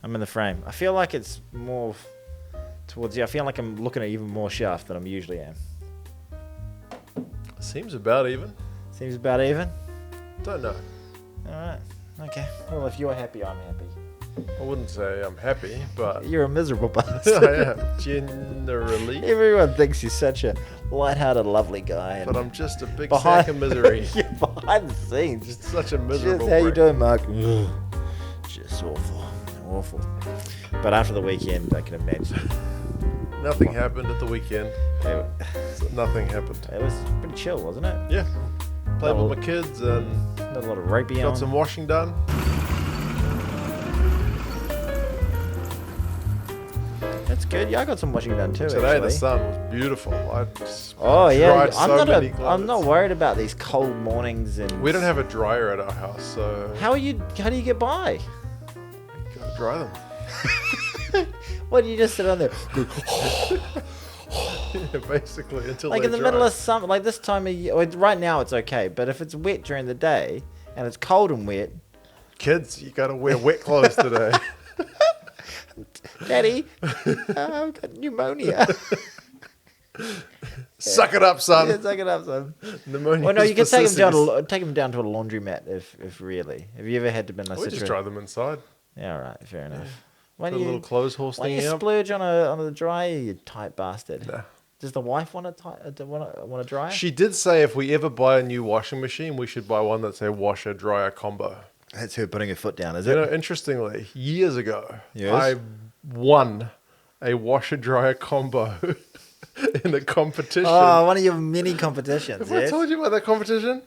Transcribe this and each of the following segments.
I'm in the frame. I feel like it's more towards you. I feel like I'm looking at even more shaft than I usually am. Seems about even. Seems about even. Don't know. All right. Okay. Well, if you're happy, I'm happy. I wouldn't say I'm happy, but You're a miserable bastard. I am generally. Everyone thinks you're such a light-hearted, lovely guy. But I'm just a big sack of misery. Yeah, behind the scenes. Just such a miserable. Just, how you prick. doing, Mark? Just awful. Awful. But after the weekend, I can imagine. Nothing happened at the weekend. It, Nothing happened. it was pretty chill, wasn't it? Yeah. Played with my kids and Not a lot of rugby got on. some washing done. That's good. Yeah, I got some washing done too. Today actually. the sun was beautiful. I just Oh yeah, dried so many I'm clothes. not worried about these cold mornings and. We don't have a dryer at our house, so How do you get by? you gotta dry them. What do you just sit on there? Yeah, basically until Like they in the dry. middle of summer, like this time of year. Right now it's okay, but if it's wet during the day and it's cold and wet, Kids, you gotta wear wet clothes today. Daddy, I've got pneumonia. Suck it up, son. Yeah, suck it up, son. Pneumonia. Well, no, you can for take them down. sissies. Take them down to a laundromat if really. Have you ever had to be in a We just situation? dry them inside. Yeah, all right, fair enough. Why Put do a little you clothes horse why do thing you up. splurge on a dryer, you tight bastard? Nah. Does the wife want a dryer? She did say if we ever buy a new washing machine, we should buy one that's a washer dryer combo. That's her putting her foot down, is You know, interestingly, years ago, Yes? I won a washer dryer combo in a competition. Oh, one of your mini competitions. Have I Yes? told you about that competition?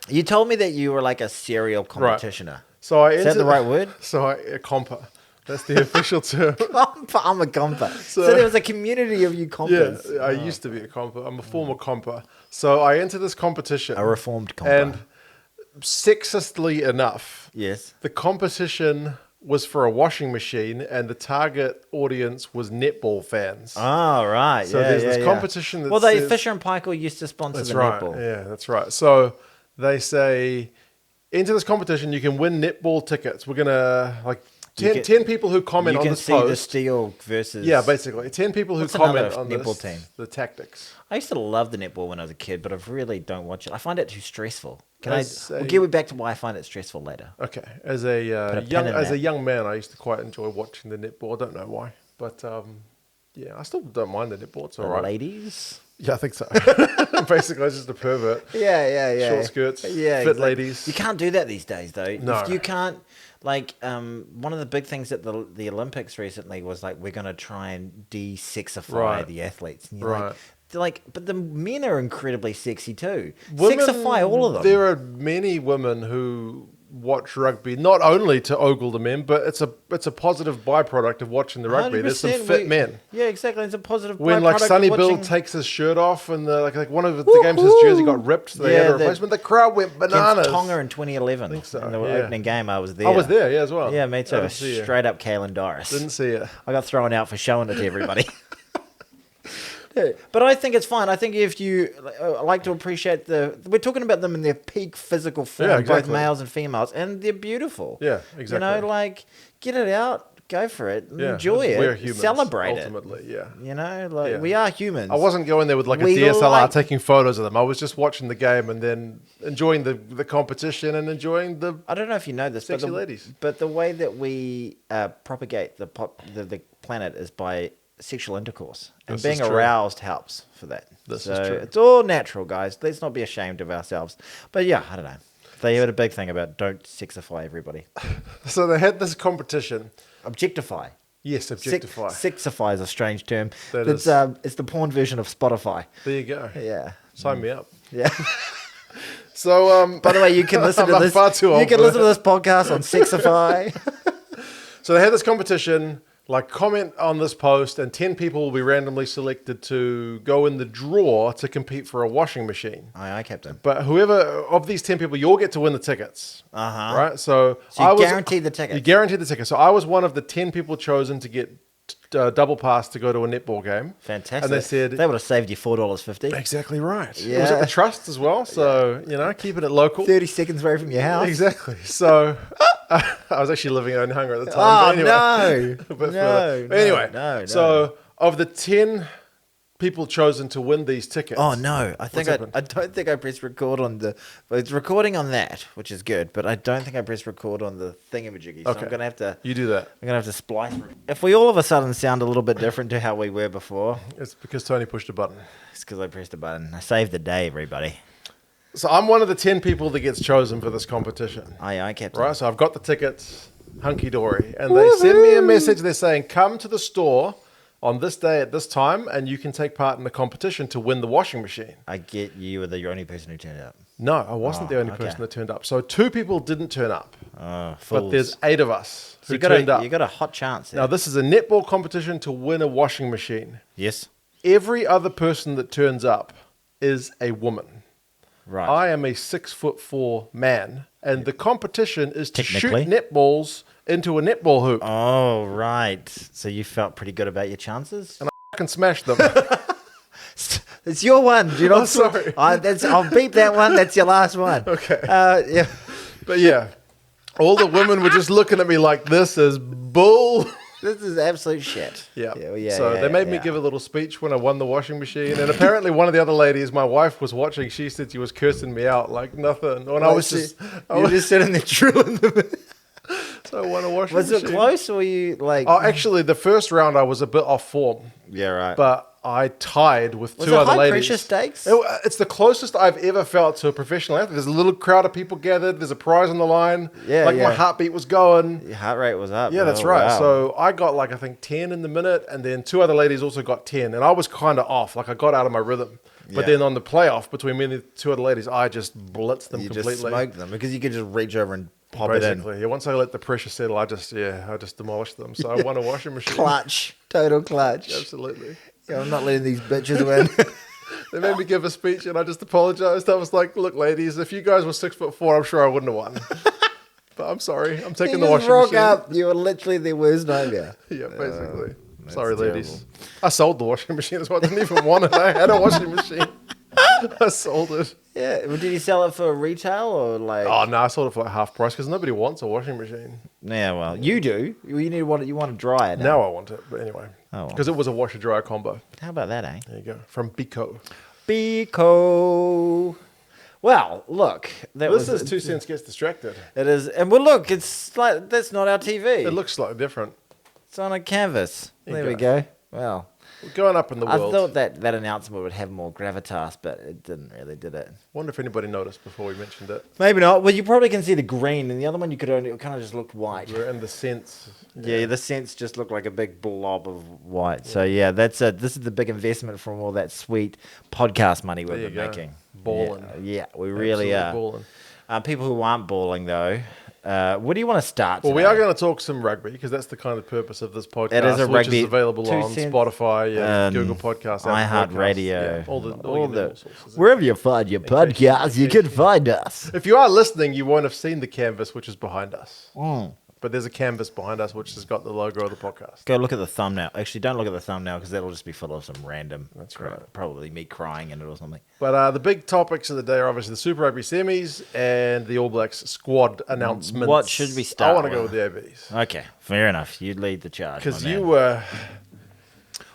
You told me that you were like a serial competitioner. So I Is that the right word? So a compa. That's the official term. I'm a compa. So there was a community of you compas. Yeah, I used to be a compa. I'm a former compa. So I entered this competition. A reformed compa. And sexistly enough, Yes. the competition was for a washing machine and the target audience was netball fans. Oh, right. So yeah, there's yeah, this yeah. competition that Well, they says- Fisher and Paykel used to sponsor That's the right. netball. Yeah, that's right. So they say, enter this competition, you can win netball tickets. We're going to, like, 10 people who comment You on can this see post. the steel versus. Yeah, basically. 10 people who What's comment another on netball this, team? the tactics. I used to love the netball when I was a kid, but I really don't watch it. I find it too stressful. As We'll a- get back to why I find it stressful later. Okay. As a Put a pin in as a that. young man, I used to quite enjoy watching the netball. I don't know why. But, yeah, I still don't mind the netball. It's all right. Ladies? Yeah, I think so. Basically, I was just a pervert. Yeah. Short skirts, Yeah, fit exactly. ladies. You can't do that these days, though. No. You can't, like, one of the big things at the Olympics recently was, like, we're going to try and de-sexify Right. the athletes. And you're Right. but the men are incredibly sexy, too. Women, Sexify all of them. There are many women who watch rugby not only to ogle the men, but it's a positive byproduct of watching the rugby. There's some 100%. fit men. Yeah, exactly. It's a positive When like byproduct of Sonny Bill watching- takes his shirt off and like one of the games his jersey got ripped, so they had a replacement. The crowd went bananas. Against Tonga in 2011. I think so, In the yeah. opening game, I was there. I was there, yeah, as well. Yeah, me too. I didn't see you. Straight up Kalen Doris. Didn't see it. I got thrown out for showing it to everybody. Yeah, but I think it's fine. I think if you like to appreciate we're talking about them in their peak physical form, Yeah, both exactly. males and females, and they're beautiful. Yeah, exactly. You know, like, get it out, go for it, Yeah, enjoy it, we're humans, celebrate ultimately, yeah. it. You know, like, Yeah. we are humans. I wasn't going there with like a We DSLR like- taking photos of them. I was just watching the game and then enjoying the competition and enjoying the. I don't know if you know this, Sexy but ladies. But the way that we propagate the planet is by sexual intercourse, and This being is true. aroused helps for that. This so is true. It's all natural, guys. Let's not be ashamed of ourselves. But yeah, I don't know. They had a big thing about don't sexify everybody. So they had this competition. Objectify. Yes, objectify. Sexify is a strange term. That It's is. it's the porn version of Spotify. There you go. Yeah. Sign me up. Yeah. So By the way, you can listen to I'm this. far too old You can for listen that. to this podcast on Sexify. So they had this competition, like comment on this post, and 10 people will be randomly selected to go in the draw to compete for a washing machine. Aye, aye, Captain. But whoever of these 10 people, you all get to win the tickets. Uh-huh. Right? So So you guaranteed the tickets. You guaranteed the tickets. So I was one of the 10 people chosen to get double pass to go to a netball game. Fantastic. And they said... They would have saved you $4.50. Exactly right. Yeah. It was at the Trust as well, so, keeping it local. 30 seconds away from your house. Exactly. So, I was actually living in Onehunga at the time. Oh, but anyway, no. a bit further. But anyway, no. So, of the 10 people chosen to win these tickets... Oh, no. I don't think I pressed record on the... Well, it's recording on that, which is good, but I don't think I pressed record on the thingamajiggy. So Okay. I'm going to have to... You do that. I'm going to have to splice. If we all of a sudden sound a little bit different to how we were before, It's because Tony pushed a button. it's because I pressed a button. I saved the day, everybody. So, I'm one of the 10 people that gets chosen for this competition. Aye, Captain. Right, so I've got the tickets, hunky-dory. And they send me a message. They're saying, come to the store on this day at this time, and you can take part in the competition to win the washing machine. I get you were the only person who turned up. No, I wasn't the only okay. person that turned up. So 2 people didn't turn up, Oh, but fools. there's 8 of us So who turned up. you got a hot chance there. Now, this is a netball competition to win a washing machine. Yes. Every other person that turns up is a woman. Right. I am a 6'4" man, and the competition is to shoot Technically. netballs into a netball hoop. Oh, right. So you felt pretty good about your chances? And I can smash them. It's your one. Do you know? Oh, sorry. I'll beep that one. That's your last one. Okay. Yeah. But yeah, all the women were just looking at me like this is bull. This is absolute shit. Yeah. Yeah. So they made me give a little speech when I won the washing machine. And apparently one of the other ladies, my wife was watching, she said she was cursing me out like nothing. And I was just sitting there drilling them. so I won a washing Was machine. it close or were you like... Oh, actually, the first round I was a bit off form. Yeah, right. But I tied with Was 2 it other high ladies. pressure stakes? It's the closest I've ever felt to a professional athlete. There's a little crowd of people gathered. There's a prize on the line. Yeah, Like yeah. my heartbeat was going. Your heart rate was up. Yeah, that's Oh, right. wow. So I got like, I think 10 in the minute, and then 2 other ladies also got 10. And I was kind of off. Like I got out of my rhythm. But Yeah. then on the playoff between me and the 2 other ladies, I just blitzed them You completely. just smoked them because you could just reach over and pop Basically. it in. Yeah, once I let the pressure settle, I just demolished them. So I won a washing machine. Clutch. Total clutch. Absolutely. Yeah, I'm not letting these bitches win. They made me give a speech and I just apologized. I was like, look, ladies, if you guys were 6'4", I'm sure I wouldn't have won. But I'm sorry. I'm taking the washing rock machine. up. You were literally their worst nightmare. Yeah, basically. that's Sorry, terrible. ladies. I sold the washing machine as well. I didn't even want it. I had a washing machine. I sold it. Yeah. Well, did you sell it for retail or like? Oh, no, I sold it for like half price because nobody wants a washing machine. Yeah. Well, you do. You want to dry it. Now I want it. But anyway. Oh, well. Because it was a washer-dryer combo. How about that, eh? There you go. From Bico. Bico. Well, look. This is 2 cents gets distracted. It is, and well, look. It's like that's not our TV. It looks slightly different. It's on a canvas. There There you we go. Well, We're going up in the I world. thought that announcement would have more gravitas, but it didn't really, did it? Wonder if anybody noticed before we mentioned it. Maybe not. Well, you probably can see the green, and the other one you could only it kind of just looked white. We're in the sense. Yeah, the scents just look like a big blob of white. So yeah, that's it. This is the big investment from all that sweet podcast money we've There you been go. making. Balling. Yeah, we really are. Balling. People who aren't balling though, what do you want to start? Well, we today? are going to talk some rugby because that's the kind of purpose of this podcast, It is a which rugby- is available 2 on cents, Spotify, Google Podcasts, Apple Podcasts, iHeartRadio, yeah, all your normal sources. wherever you find your podcast, you can find us. If you are listening, you won't have seen the canvas which is behind us. Mm. But there's a canvas behind us which has got the logo of the podcast. Go look at the thumbnail. Actually, don't look at the thumbnail because that'll just be full of some random. That's right. Probably me crying in it or something. But the big topics of the day are obviously the Super Rugby semis and the All Blacks squad announcements. What should we start I want to go with? with the ABs. Okay, fair enough. You lead the charge. Because my you man. were...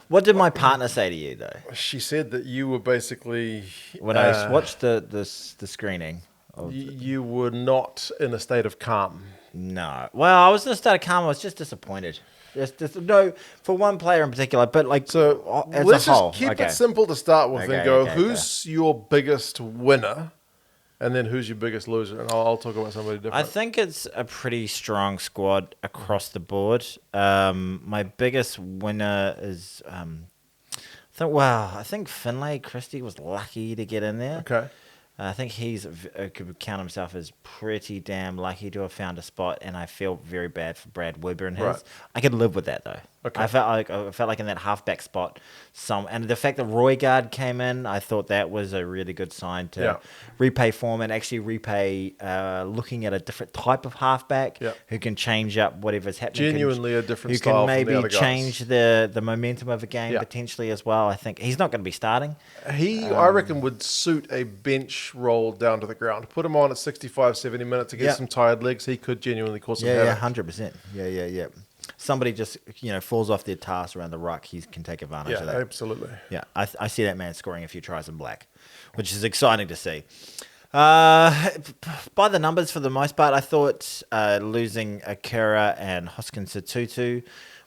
What did my partner say to you though? She said that you were basically... When I watched the screening? You were not in a state of calm. No. Well, I was in a state of calm. I was just disappointed. No, for one player in particular, but like So as let's a whole. just keep okay. it simple to start with and Okay, go, okay, who's your biggest winner? And then who's your biggest loser? And I'll talk about somebody different. I think it's a pretty strong squad across the board. My biggest winner is, I think Finlay Christie was lucky to get in there. Okay. I think he's could count himself as pretty damn lucky to have found a spot, and I feel very bad for Brad Weber and his. Right. I could live with that though. Okay. I felt like in that halfback spot, and the fact that Roygaard came in, I thought that was a really good sign to repay form and actually repay looking at a different type of halfback who can change up whatever's happening. Genuinely a different who style can from the maybe other guys. change the momentum of a game potentially as well. I think he's not going to be starting. I reckon, would suit a bench roll down to the ground. Put him on at 65, 70 minutes to get some tired legs. He could genuinely cause some havoc. 100%. Yeah. Somebody just falls off their task around the ruck, he can take advantage of that. Absolutely. Yeah, I see that man scoring a few tries in black, which is exciting to see. By the numbers, for the most part, I thought losing Akira and Hoskins Tutu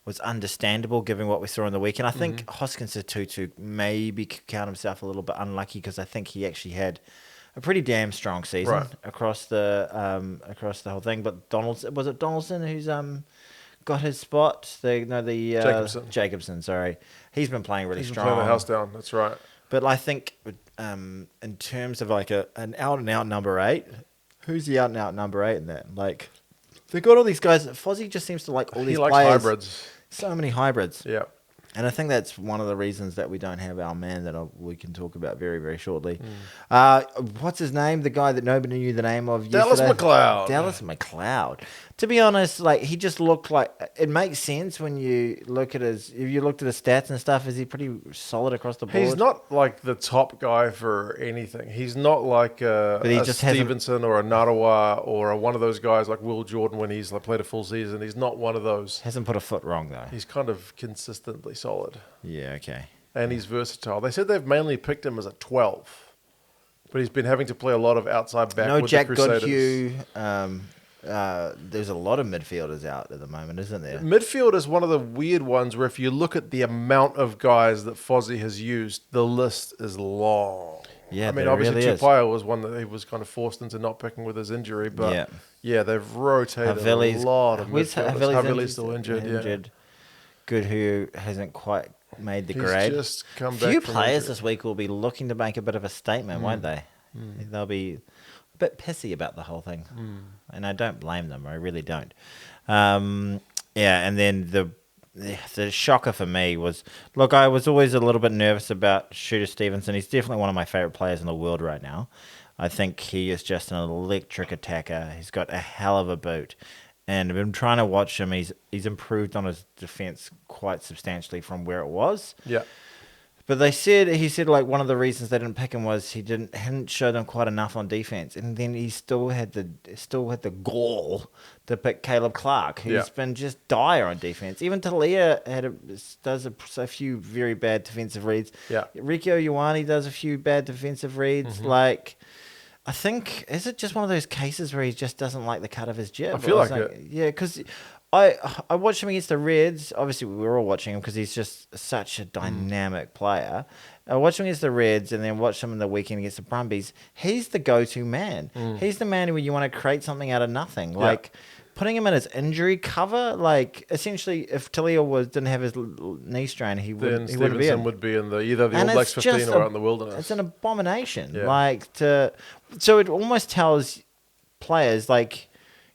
was understandable given what we saw on the weekend. I think Hoskins Tutu maybe could count himself a little bit unlucky because I think he actually had a pretty damn strong season across the whole thing. But was it Donaldson who's got his spot? Jacobson. Sorry, he's been playing really strong. Playing the house down. That's right. But I think in terms of like an out and out number 8, who's the out and out number 8 in that? Like they got all these guys. Fozzie just seems to like all these players. He likes hybrids. So many hybrids. Yeah. And I think that's one of the reasons that we don't have our man that we can talk about very, very shortly. What's his name? The guy that nobody knew the name of Dallas yesterday? McLeod. Dallas McLeod. To be honest, like he just looked like it makes sense when you look at if you looked at his stats and stuff. Is he pretty solid across the board? He's not like the top guy for anything. He's not like a Stevenson or a Narawa or one of those guys like Will Jordan when he's like played a full season. He's not one of those. Hasn't put a foot wrong though. He's kind of consistently solid. Yeah. Okay. And he's versatile. They said they've mainly picked him as a 12, but he's been having to play a lot of outside back with Jack the Crusaders. Goodhue. There's a lot of midfielders out at the moment, isn't there? Midfield is one of the weird ones where if you look at the amount of guys that Fozzie has used, the list is long. Yeah, I mean, obviously really Tupaia was one that he was kind of forced into not picking with his injury, but they've rotated a lot of midfielders. Havili's still injured. Goodhue hasn't quite made the grade. He's just come back. Few from players injury. this week will be looking to make a bit of a statement, won't they? They'll be a bit pissy about the whole thing, and I don't blame them. I really don't. And then the shocker for me was, look, I was always a little bit nervous about Shooter Stevenson. He's definitely one of my favourite players in the world right now. I think he is just an electric attacker. He's got a hell of a boot. And I've been trying to watch him. He's improved on his defence quite substantially from where it was. Yeah. But he said like one of the reasons they didn't pick him was he hadn't showed them quite enough on defense, and then he still had the gall to pick Caleb Clark, who's been just dire on defense. Even Talia does a few very bad defensive reads. Yeah, Rikio Ioane does a few bad defensive reads. Like, I think, is it just one of those cases where he just doesn't like the cut of his jib? I feel like it. Yeah, because I watched him against the Reds. Obviously, we were all watching him because he's just such a dynamic player. I watched him against the Reds and then watched him in the weekend against the Brumbies. He's the go-to man. He's the man who you want to create something out of nothing. Like, putting him in his injury cover, like, essentially, if Talia didn't have his knee strain, he wouldn't be in. Stevenson would be in either the All Blacks 15 or out in the wilderness. It's an abomination. Yeah. So it almost tells players, like,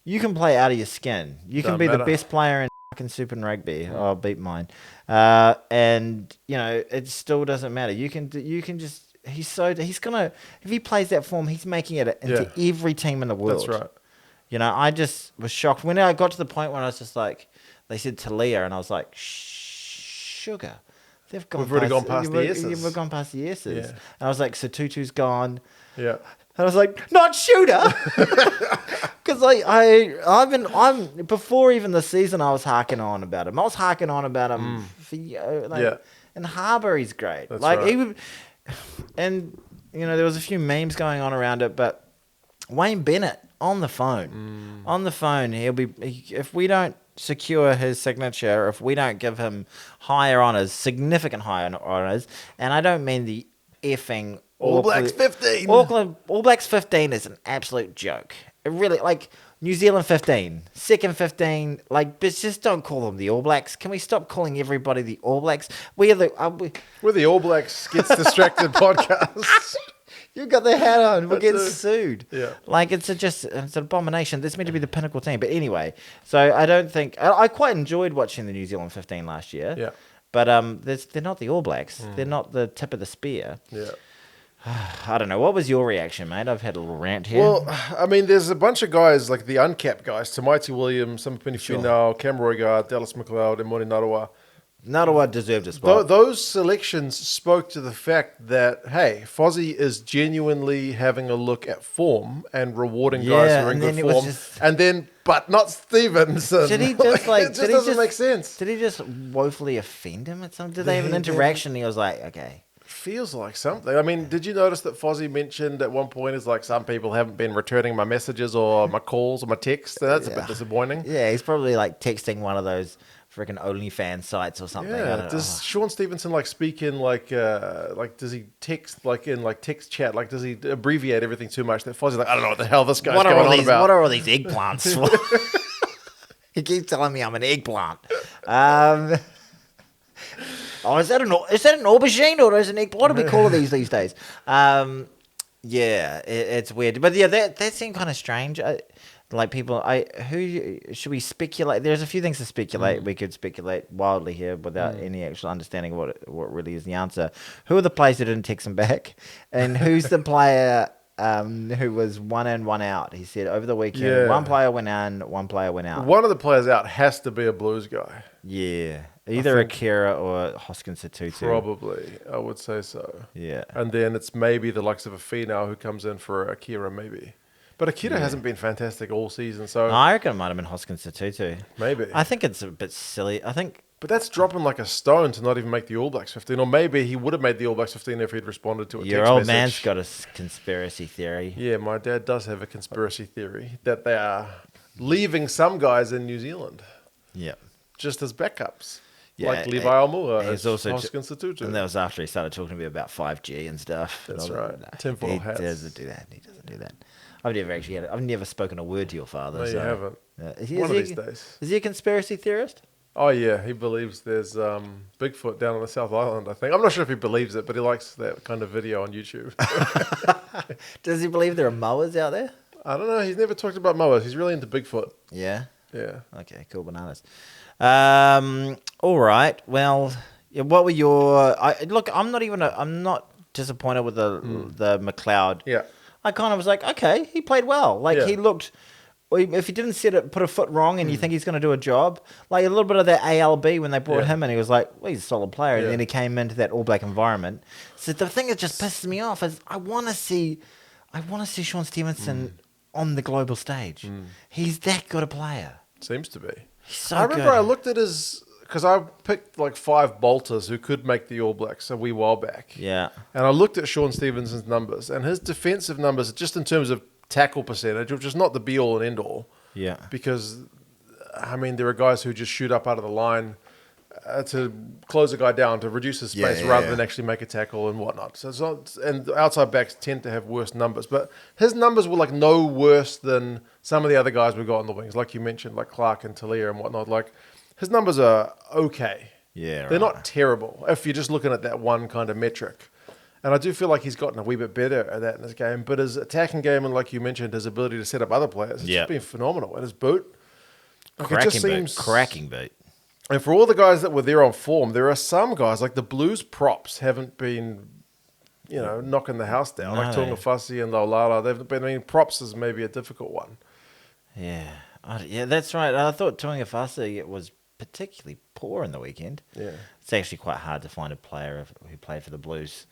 you can play out of your skin. You can be the best player in fucking Super and Rugby. I'll beat mine. And, it still doesn't matter. You can just, he's gonna, if he plays that form, he's making it into every team in the world. That's right. I just was shocked. When I got to the point where I was just like, they said Talia, and I was like, sugar. We've already gone past the S's. We've gone past the S's. And I was like, so Tutu's gone. Yeah. And I was like, not Shooter. Because I'm before even the season, I was harking on about him. I was harking on about him and Harbour, he's great. That's like right. he would, and there was a few memes going on around it, but Wayne Bennett on the phone, he'll be, if we don't secure his signature, if we don't give him higher honours, significant higher honours, and I don't mean the effing All Blacks 15. All Blacks 15 is an absolute joke. It really, like, New Zealand 15, second 15, like, but just don't call them the All Blacks. Can we stop calling everybody the All Blacks? We're the All Blacks Gets Distracted podcast. You got the hat on. We'll get sued. Yeah. Like, it's an abomination. This meant to be the pinnacle team. But anyway, so I don't think... I quite enjoyed watching the New Zealand 15 last year. Yeah. But they're not the All Blacks. They're not the tip of the spear. Yeah. I don't know. What was your reaction, mate? I've had a little rant here. Well, I mean, there's a bunch of guys, like the uncapped guys, Tamaiti Williams, Samapini Finau, Cam Roigard, Dallas McLeod, and Moni Narawa. Narawa deserved a spot. Those selections spoke to the fact that, hey, Fozzie is genuinely having a look at form and rewarding guys who are in good form. But not Stevenson. Did he just it just doesn't make sense. Did he just woefully offend him at something? Did they have an interaction? He was like, okay. Feels like something. I mean, did you notice that Fozzie mentioned at one point is like, some people haven't been returning my messages or my calls or my texts? That's a bit disappointing. Yeah, he's probably like texting one of those freaking OnlyFans sites or something. Yeah. Does Sean Stevenson like speak in like does he text like in like text chat? Like does he abbreviate everything too much? That Fozzie's like, I don't know what the hell this guy's going on about. What are all these eggplants for? He keeps telling me I'm an eggplant. Is that an aubergine or is it an egg? What do we call these days? It's weird, but yeah, that seemed kind of strange. Like people, who should we speculate? There's a few things to speculate. We could speculate wildly here without any actual understanding of what really is the answer. Who are the players who didn't text him back, and who's the player who was 1 in, 1 out? He said over the weekend, one player went in, one player went out. One of the players out has to be a Blues guy. Yeah. Either Akira or Hoskins Tutu. Probably, I would say so. Yeah. And then it's maybe the likes of a Finau who comes in for Akira, maybe. But Akira hasn't been fantastic all season, so... No, I reckon it might have been Hoskins Tutu. Maybe. I think it's a bit silly. But that's dropping like a stone to not even make the All Blacks 15. Or maybe he would have made the All Blacks 15 if he'd responded to a text message. Your old man's got a conspiracy theory. Yeah, my dad does have a conspiracy theory that they are leaving some guys in New Zealand. Yeah. Just as backups. Yeah, like Levi Almua, he's also Hoskins Tutu. And that was after he started talking to me about 5G and stuff. That's right. Tinfoil hats. He doesn't do that. I've never spoken a word to your father. No, you haven't. One of these days. Is he a conspiracy theorist? Oh, yeah. He believes there's Bigfoot down on the South Island, I think. I'm not sure if he believes it, but he likes that kind of video on YouTube. Does he believe there are moas out there? I don't know. He's never talked about moas. He's really into Bigfoot. Yeah? Yeah. Okay, cool. Bananas. All right. Well, what were your... look, I'm not disappointed with the McLeod. Yeah. I kind of was like, okay, he played well. Like, he looked... If he didn't put a foot wrong and you think he's going to do a job, like a little bit of that ALB when they brought him in, he was like, well, he's a solid player. And then he came into that All Black environment. So the thing that just pisses me off is I want to see Sean Stevenson on the global stage. He's that good a player. Seems to be. He's so I remember I looked at his... Because I picked like 5 bolters who could make the All Blacks a wee while back. Yeah. And I looked at Sean Stevenson's numbers, and his defensive numbers, just in terms of tackle percentage, which is not the be-all and end-all. Yeah. Because, I mean, there are guys who just shoot up out of the line to close a guy down, to reduce his space rather than actually make a tackle and whatnot. So it's not, and outside backs tend to have worse numbers. But his numbers were like no worse than some of the other guys we got on the wings, like you mentioned, like Clark and Talia and whatnot. Like, his numbers are okay. Yeah, they're not terrible if you're just looking at that one kind of metric. And I do feel like he's gotten a wee bit better at that in his game. But his attacking game, and like you mentioned, his ability to set up other players, it's just been phenomenal. And his boot, like cracking boot. And for all the guys that were there on form, there are some guys, like the Blues props haven't been, knocking the house down. No. Like Tuangafasi and Laulala, they've been, props is maybe a difficult one. Yeah. Yeah, that's right. I thought Tuangafasi was particularly poor in the weekend. Yeah. It's actually quite hard to find a player who played for the Blues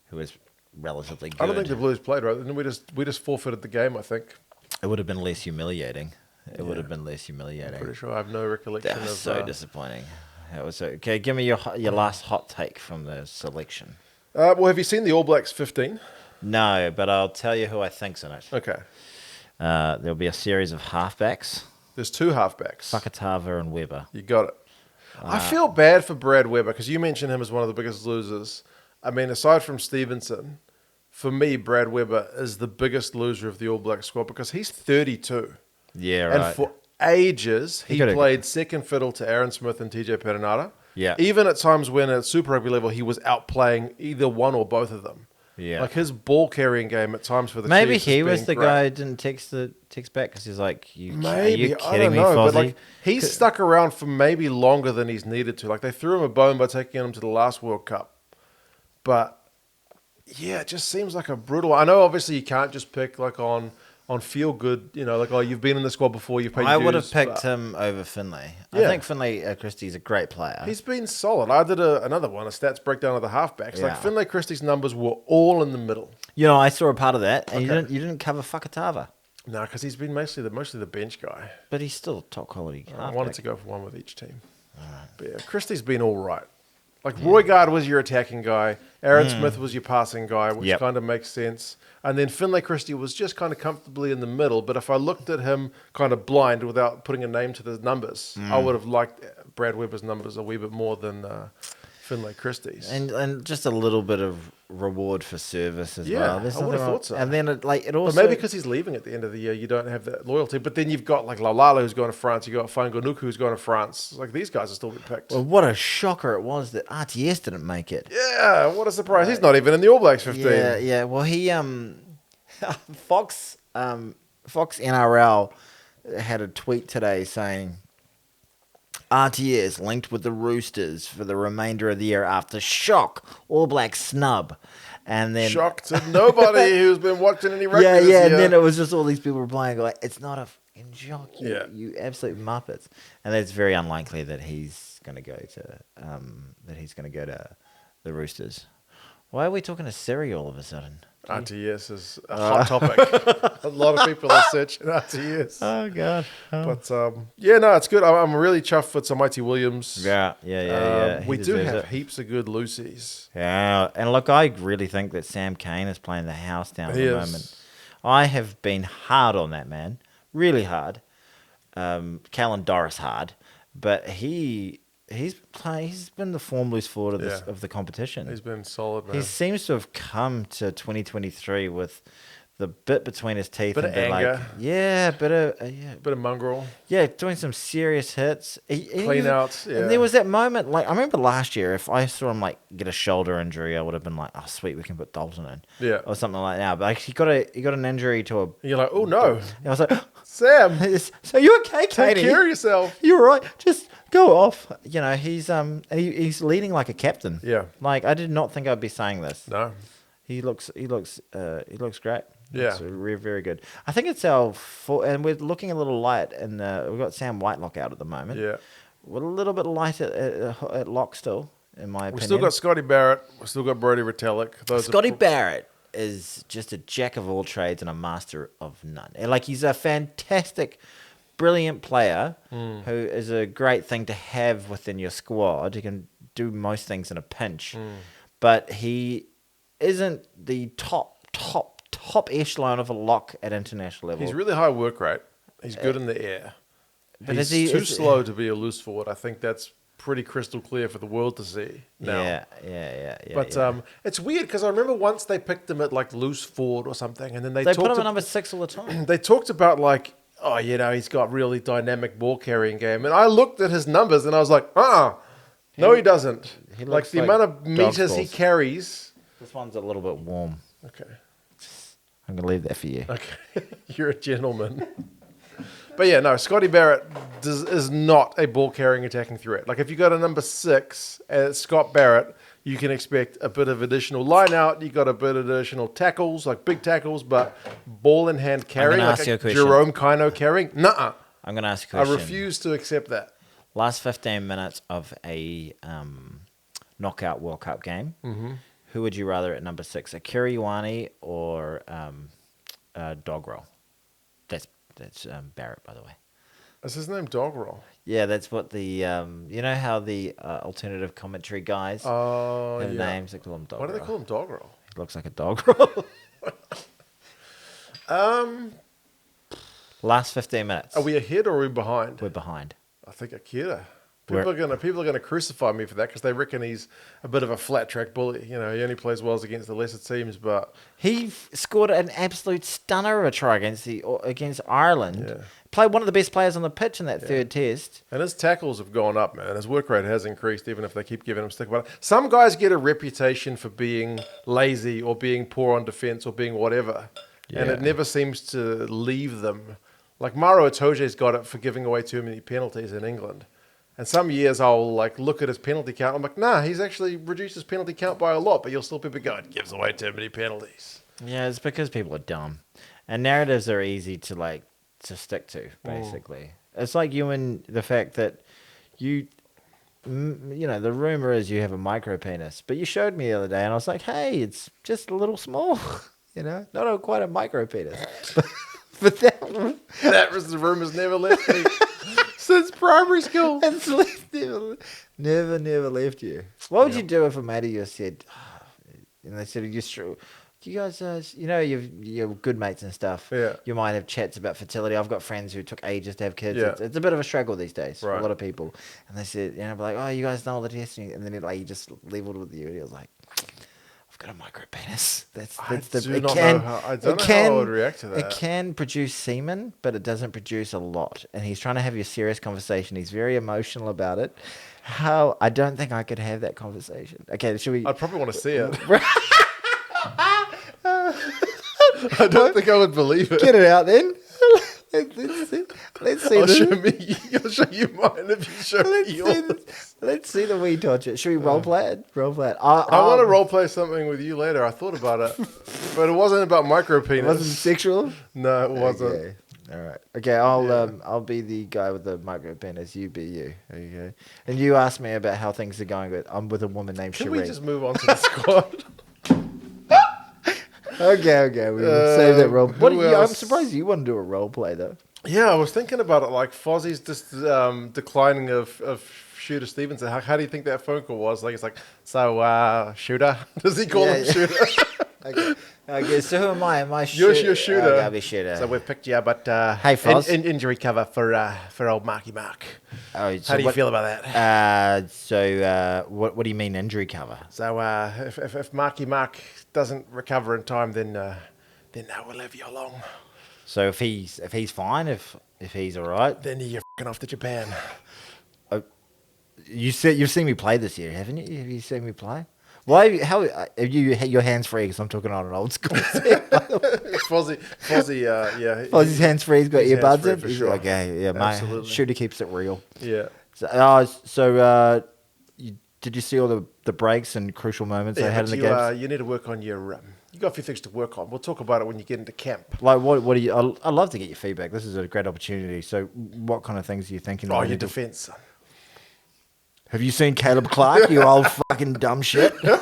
who was relatively good. I don't think the Blues played, right? We just forfeited the game, I think. It would have been less humiliating. Would have been less humiliating. I'm pretty sure I have no recollection of that. Was so disappointing. That was okay. Give me your last hot take from the selection. Well, have you seen the All Blacks 15? No, but I'll tell you who I think's in it. Okay. There'll be a series of halfbacks. There's 2 halfbacks. Fakatava and Weber. You got it. I feel bad for Brad Weber because you mentioned him as one of the biggest losers. I mean, aside from Stevenson, for me, Brad Weber is the biggest loser of the All Black squad because he's 32. Yeah, right. And for ages, he played second fiddle to Aaron Smith and TJ Perenara. Yeah. Even at times when at Super Rugby level, he was outplaying either one or both of them. Yeah. Like his ball carrying game at times for the Maybe Chiefs he has was been the great. guy who didn't text back because he's like, are Maybe you I kidding don't me, know, but Fozzie? like he's stuck around for maybe longer than he's needed to. Like they threw him a bone by taking him to the last World Cup, but yeah, it just seems like a brutal. I know obviously you can't just pick like on feel good. You know, like oh you've been in the squad before, you've paid. I would dues, have picked but him over Finlay. I Yeah. think Finlay Christie's a great player. He's been solid. I did another one, a stats breakdown of the halfbacks. Yeah. Like Finlay Christie's numbers were all in the middle. I saw a part of that, and Okay. you didn't cover Fakatava, No, because he's been mostly the bench guy. but he's still top quality. I wanted to go for one with each team. But yeah, Christie's been all right. Like Roy Gard was your attacking guy. Aaron Smith was your passing guy, which Yep. kind of makes sense. And then Finlay Christie was just kind of comfortably in the middle. But if I looked at him kind of blind without putting a name to the numbers, I would have liked Brad Weber's numbers a wee bit more than Finlay Christie's. and just a little bit of reward for service as Yeah, well. There's I would nothing have wrong- thought so. And then it But also maybe because he's leaving at the end of the year, you don't have that loyalty. But then you've got like Laulala who's going to France. You've got Fangonuku who's going to France. Like these guys are still getting picked. well, what a shocker it was that RTS didn't make it. Yeah, what a surprise. He's not even in the All Blacks 15. Yeah. Well, he Fox NRL had a tweet today saying RTS linked with the Roosters for the remainder of the year after shock All Black snub, and then Shock to nobody who's been watching any rugby this and year. then it was just all these people replying like, "It's not a fucking shock, you absolute muppets," and it's very unlikely that he's going to go to the Roosters. Why are we talking to Siri all of a sudden? RTS is a hot topic. A lot of people are searching RTS. Oh God! But yeah, no, it's good. I'm really chuffed for Samaiti Williams. Yeah. He We do deserves have it. heaps of good Lucies. Yeah, and look, I really think that Sam Cane is playing the house down at He the is. moment. I have been hard on that man, really hard. Callan Doris hard, but he's been the form loose forward of the competition. He's been solid, man. He seems to have come to 2023 with the bit between his teeth. Bit and of anger. Bit Bit of mongrel. doing some serious hits. Clean outs, yeah. And there was that moment, like I remember last year, if I saw him like get a shoulder injury, I would have been like, "Oh, sweet, we can put Dalton in," Yeah. or something like that. But like, he got an injury to a. And you're like, oh no, And I was like, Sam, "So you okay, take Katie? care of yourself. You're right. Just go off." He's leading like a captain. Yeah. Like I did not think I'd be saying this. No. He looks great. Yeah. It's very, very good. I think it's and we're looking a little light, and we've got Sam Whitelock out at the moment. Yeah. We're a little bit light at lock still, in my opinion. We've still got Scotty Barrett. We've still got Brodie Retallick. Scotty Barrett is just a jack of all trades and a master of none. Like he's a fantastic, brilliant player who is a great thing to have within your squad. He can do most things in a pinch, but he isn't the top echelon of a lock at international level. He's really high work rate. He's good in the air. But He's too slow to be a loose forward. I think that's pretty crystal clear for the world to see now. Yeah. But it's weird because I remember once they picked him at like loose forward or something, and then they put talked him at number 6 all the time. they talked about like, oh, he's got really dynamic ball carrying game, and I looked at his numbers and I was like, no, he doesn't. He Like looks the like amount of dog's meters he balls. carries. This one's a little bit warm. Okay. I'm gonna leave that for you. Okay, you're a gentleman. But yeah, no, Scotty Barrett is not a ball-carrying attacking threat. Like if you got a number 6 as Scott Barrett, you can expect a bit of additional line out. You got a bit of additional tackles, like big tackles, but ball in hand carrying, gonna like ask you a question. Jerome Kino carrying. Nuh-uh. I'm gonna ask a I question. refuse to accept that. Last 15 minutes of a knockout World Cup game. Mm-hmm. Who would you rather at number 6, a Kiriwani or Doggerel? That's Barrett, by the way. Is his name Doggerel? Yeah, that's what the you know how the alternative commentary guys Oh, have yeah. names. They call him Doggerel. Why do they call him Doggerel? He looks like a Doggerel. Last 15 minutes. Are we ahead or are we behind? We're behind. I think Akira. People are gonna crucify me for that because they reckon he's a bit of a flat track bully. You know, he only plays well against the lesser teams, but he scored an absolute stunner of a try against Ireland. Yeah. Played one of the best players on the pitch in that third test. and his tackles have gone up, man. His work rate has increased, even if they keep giving him stick about it. Some guys get a reputation for being lazy or being poor on defense or being whatever, and it never seems to leave them. Like Maro Itoje's got it for giving away too many penalties in England. And some years I'll like look at his penalty count. I'm like, nah, he's actually reduced his penalty count by a lot, but you'll still be going, gives away too many penalties. Yeah, it's because people are dumb, and narratives are easy to stick to. Basically, it's like you and the fact that the rumor is you have a micro penis, but you showed me the other day, and I was like, hey, it's just a little small, not quite a micro penis, but That was the rumors never left me. Since primary school. It's never left you. What would you do if a mate of yours said, and they said, "Are you sure? You guys, you're good mates and stuff. Yeah. You might have chats about fertility. I've got friends who took ages to have kids. Yeah. It's a bit of a struggle these days for Right. a lot of people." And they said, like, "Oh, you guys know all the testing," and then he just leveled with you. And he was like, "I've got a micro penis." I don't know how I would react to that. It can produce semen, but it doesn't produce a lot. And he's trying to have a serious conversation. He's very emotional about it. I don't think I could have that conversation. Okay, should we? I'd probably want to see it. I don't think I would believe it. Get it out then. Let's see. I'll show you mine if you show me yours. Let's see the wee touch it. Should we role play it? Role play it. I want to role play something with you later. I thought about it, but it wasn't about micro penis. It wasn't sexual. No, it wasn't. Okay. All right. Okay. I'll be the guy with the micro penis. You be you. Okay. And you ask me about how things are going. I'm with a woman named Sheree. Can we just move on to the squad? Okay. We will save that role. I'm surprised you want to do a role play though. Yeah, I was thinking about it. Like Fozzie's just declining of Shooter Stevenson. How do you think that phone call was? Like, it's like, so Shooter? Does he call him Shooter? Okay. So who am I? Am I You're Shooter. I'll be Shooter. So we've picked you up at hey, Foz. injury cover for old Marky Mark. Oh, How do you feel about that? What do you mean injury cover? So if Marky Mark doesn't recover in time, then we'll leave you along. So if he's fine, if he's all right, then you're f***ing off to Japan. You've seen me play this year, haven't you? Have you seen me play? Why? How are you? Your hands free? Because I'm talking on an old school set. Fozzie, yeah. Fozzie's hands free. He's got earbuds in. For sure. Okay, yeah, mate. Shooter keeps it real. Yeah. Did you see all the breaks and crucial moments I had in the games? You need to work on your. You got a few things to work on. We'll talk about it when you get into camp. Like what do you? I'd love to get your feedback. This is a great opportunity. So, what kind of things are you thinking? Oh, your defense, son. Have you seen Caleb Clark? You old fucking dumb shit. Did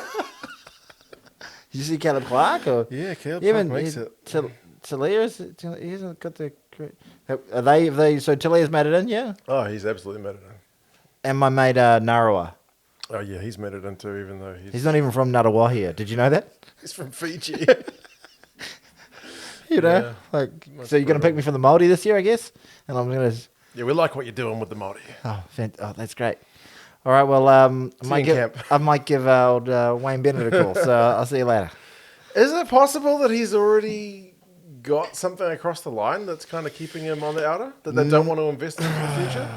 you see Caleb Clark? Or yeah, Caleb Clark makes it. He hasn't got the. Are they? So Talia's made it in, yeah. Oh, he's absolutely made it in. And my mate Narawa. Oh yeah, he's made it in too, even though he's not even from Nguruwahia. Did you know that? He's from Fiji. So you're gonna pick me for the Māori this year, I guess, and I'm gonna. Yeah, we like what you're doing with the Māori. Oh, that's great. All right, well, I might give old Wayne Bennett a call. So I'll see you later. Is it possible that he's already got something across the line that's kind of keeping him on the outer that they don't want to invest in the future?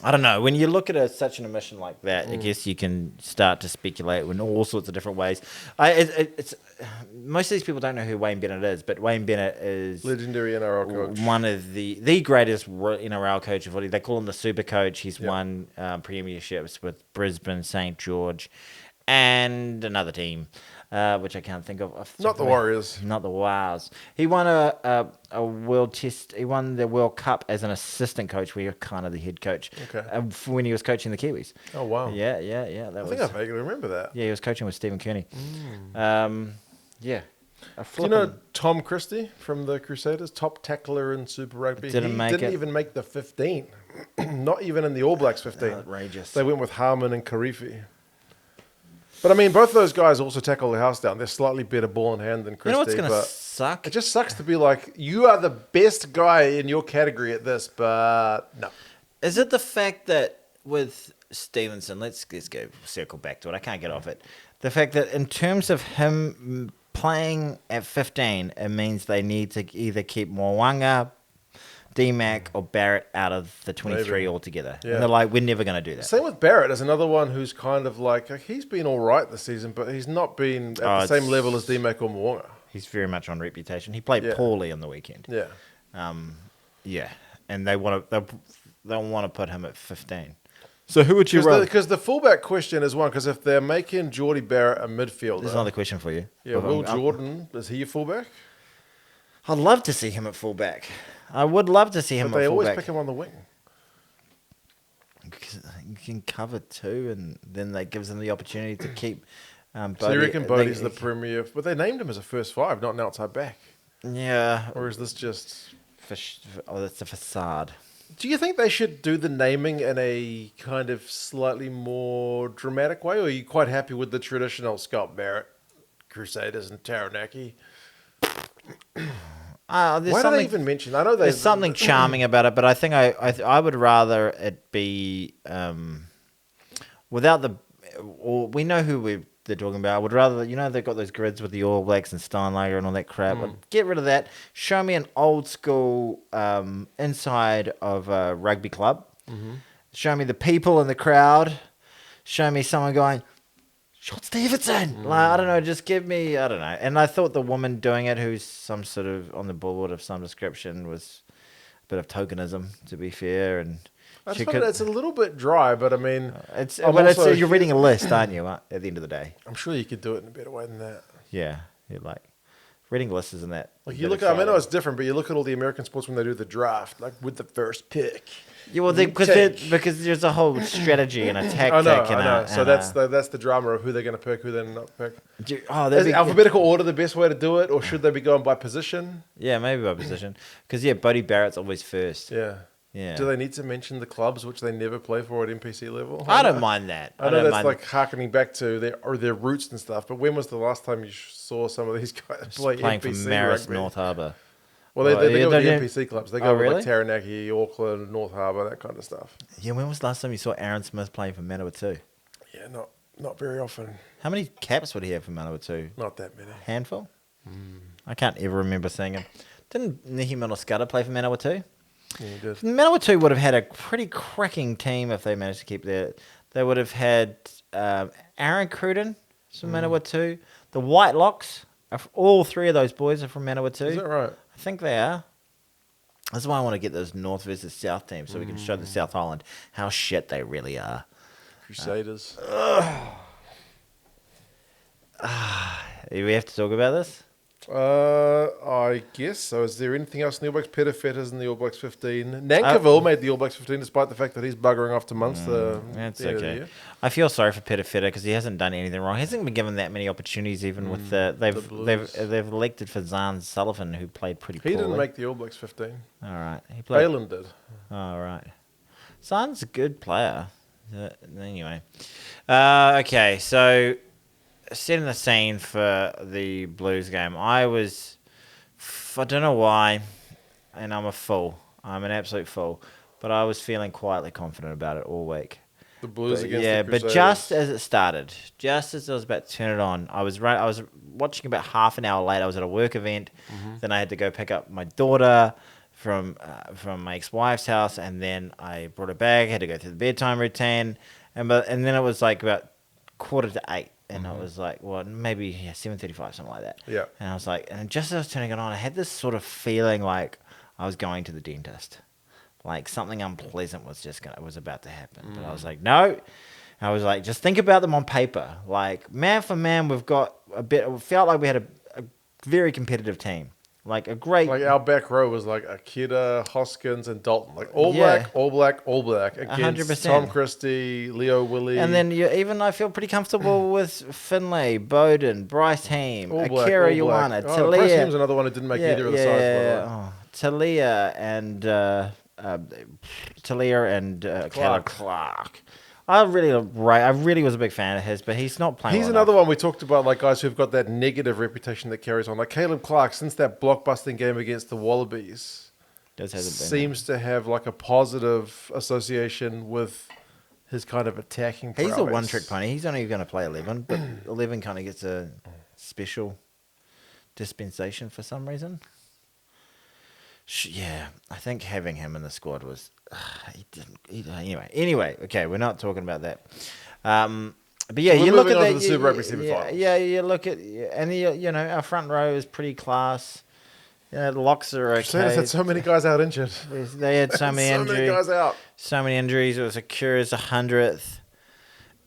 I don't know. When you look at such an omission like that, I guess you can start to speculate in all sorts of different ways. Most of these people don't know who Wayne Bennett is, but Wayne Bennett is legendary NRL coach, one of the greatest NRL coach of all. They call him the Super Coach. He's won premierships with Brisbane, St. George, and another team, which I can't think of. Not the Warriors. Not the Wows. He won a world test. He won the World Cup as an assistant coach. We were kind of the head coach. Okay. When he was coaching the Kiwis. Oh wow. Yeah. I think I vaguely remember that. Yeah, he was coaching with Stephen Kearney. Yeah. Do you know Tom Christie from the Crusaders, top tackler in Super Rugby? He didn't even make the 15. Not even in the All Blacks 15. Outrageous. They went with Harmon and Karifi. But I mean, both those guys also tackle the house down. They're slightly better ball in hand than Christie. You know what's going to suck? It just sucks to be like, you are the best guy in your category at this, but no. Is it the fact that with Stevenson, let's go circle back to it. I can't get off it. The fact that in terms of him playing at 15, it means they need to either keep Mwanga, D-Mac, or Barrett out of the 23 Maybe. altogether. Yeah. And they're like, we're never going to do that. Same with Barrett. There's another one who's kind of like he's been all right this season, but he's not been at the same level as D-Mac or Mwanga. He's very much on reputation. He played poorly on the weekend. Yeah. And they want to put him at 15. So who would you run? Because the fullback question is one. Because if they're making Geordie Barrett a midfielder, There's another question for you. Yeah, Will Jordan, is he a fullback? I'd love to see him at fullback. I would love to see him at fullback. They always pick him on the wing. You can cover two, and then that gives them the opportunity to keep. So you reckon Bodie's the premier? But they named him as a first five, not an outside back. Yeah. Or is this just? That's a facade. Do you think they should do the naming in a kind of slightly more dramatic way, or are you quite happy with the traditional Scott Barrett, Crusaders, and Taranaki? Why do they even mention? I know there's something charming about it, but I think I would rather it be without the. Or we know who they're talking about. I would rather, they've got those grids with the All Blacks and Steinlager and all that crap. Get rid of that. Show me an old school inside of a rugby club. Mm-hmm. Show me the people in the crowd. Show me someone going, Sean Stevenson. Like, I don't know, just give me, I don't know. And I thought the woman doing it, who's some sort of on the board of some description, was a bit of tokenism, to be fair. And it's a little bit dry, but I mean, you're reading a list, aren't you? At the end of the day, I'm sure you could do it in a better way than that. Yeah, like reading lists isn't that. Like you look at, I know it's different, but you look at all the American sports when they do the draft, like with the first pick. Yeah, well, because there's a whole strategy and a tactic. I know. So that's the drama of who they're going to pick, who they're not pick. Is alphabetical order the best way to do it, or should they be going by position? Yeah, maybe by position. Because Buddy Barrett's always first. Yeah. Yeah. Do they need to mention the clubs which they never play for at NPC level? I don't mind that. I know that's like harkening back to their roots and stuff. But when was the last time you saw some of these guys playing for NPC Marist, rugby? North Harbour? Well, they go with the NPC clubs. They go with like Taranaki, Auckland, North Harbour, that kind of stuff. Yeah, when was the last time you saw Aaron Smith playing for Manawatu? Yeah, not very often. How many caps would he have for Manawatu? Not that many. Handful? I can't ever remember seeing him. Didn't Nihi Minoscata play for Manawatu? Yeah, he did. Manawatu would have had a pretty cracking team if they managed to keep their... They would have had Aaron Cruden from Manawatu. The Whitelocks, all three of those boys are from Manawatu. Is that right? I think they are. That's why I want to get those North versus South teams so we can show the South Island how shit they really are. Crusaders. Do we have to talk about this? I guess so. Is there anything else in the All Blacks? Peter Fetters in the All Blacks 15. Nankiville made the All Blacks 15 despite the fact that he's buggering off to Munster. That's okay. I feel sorry for Peter Fetter because he hasn't done anything wrong. He hasn't been given that many opportunities even with they've elected for Zahn Sullivan who played pretty poorly. He didn't make the All Blacks 15. All right. Balin did. All right. Zahn's a good player. Anyway. Okay, so... setting the scene for the Blues game, I don't know why, and I'm a fool. I'm an absolute fool. But I was feeling quietly confident about it all week. The Blues against the Crusaders. But just as it started, just as I was about to turn it on, I was watching about half an hour late. I was at a work event. Then I had to go pick up my daughter from my ex-wife's house, and then I brought her back, had to go through the bedtime routine, and then it was like about 7:45. And I was like, well, maybe 7:35, something like that. Yeah. And I was like, and just as I was turning it on, I had this sort of feeling like I was going to the dentist. Like something unpleasant was about to happen. But I was like, no. I was like, just think about them on paper. Like, man for man, we've got it felt like we had a very competitive team. Like a great... Like our back row was like Akita, Hoskins, and Dalton. Like all black against 100%. Tom Christie, Leo Willie. And then I feel pretty comfortable with Finlay, Bowden, Bryce Heem, Akira Ioana, Talia. Bryce Heem's another one who didn't make either of the sides. Talia and Caleb Clark. I really was a big fan of his, but he's not playing. He's another one we talked about, like guys who've got that negative reputation that carries on. Like Caleb Clark, since that blockbusting game against the Wallabies, seems to have like a positive association with his kind of attacking prowess. He's a one-trick pony. He's only going to play 11, but 11 kind of gets a special dispensation for some reason. Yeah, I think having him in the squad was... Anyway, okay, we're not talking about that. But yeah, you look at that. The Super Rugby semi-finals. Yeah, you look at... And, our front row is pretty class. The locks are okay. Crusaders had so many guys out injured. They had so many injuries. So many guys out. So many injuries. It was a curious 100th.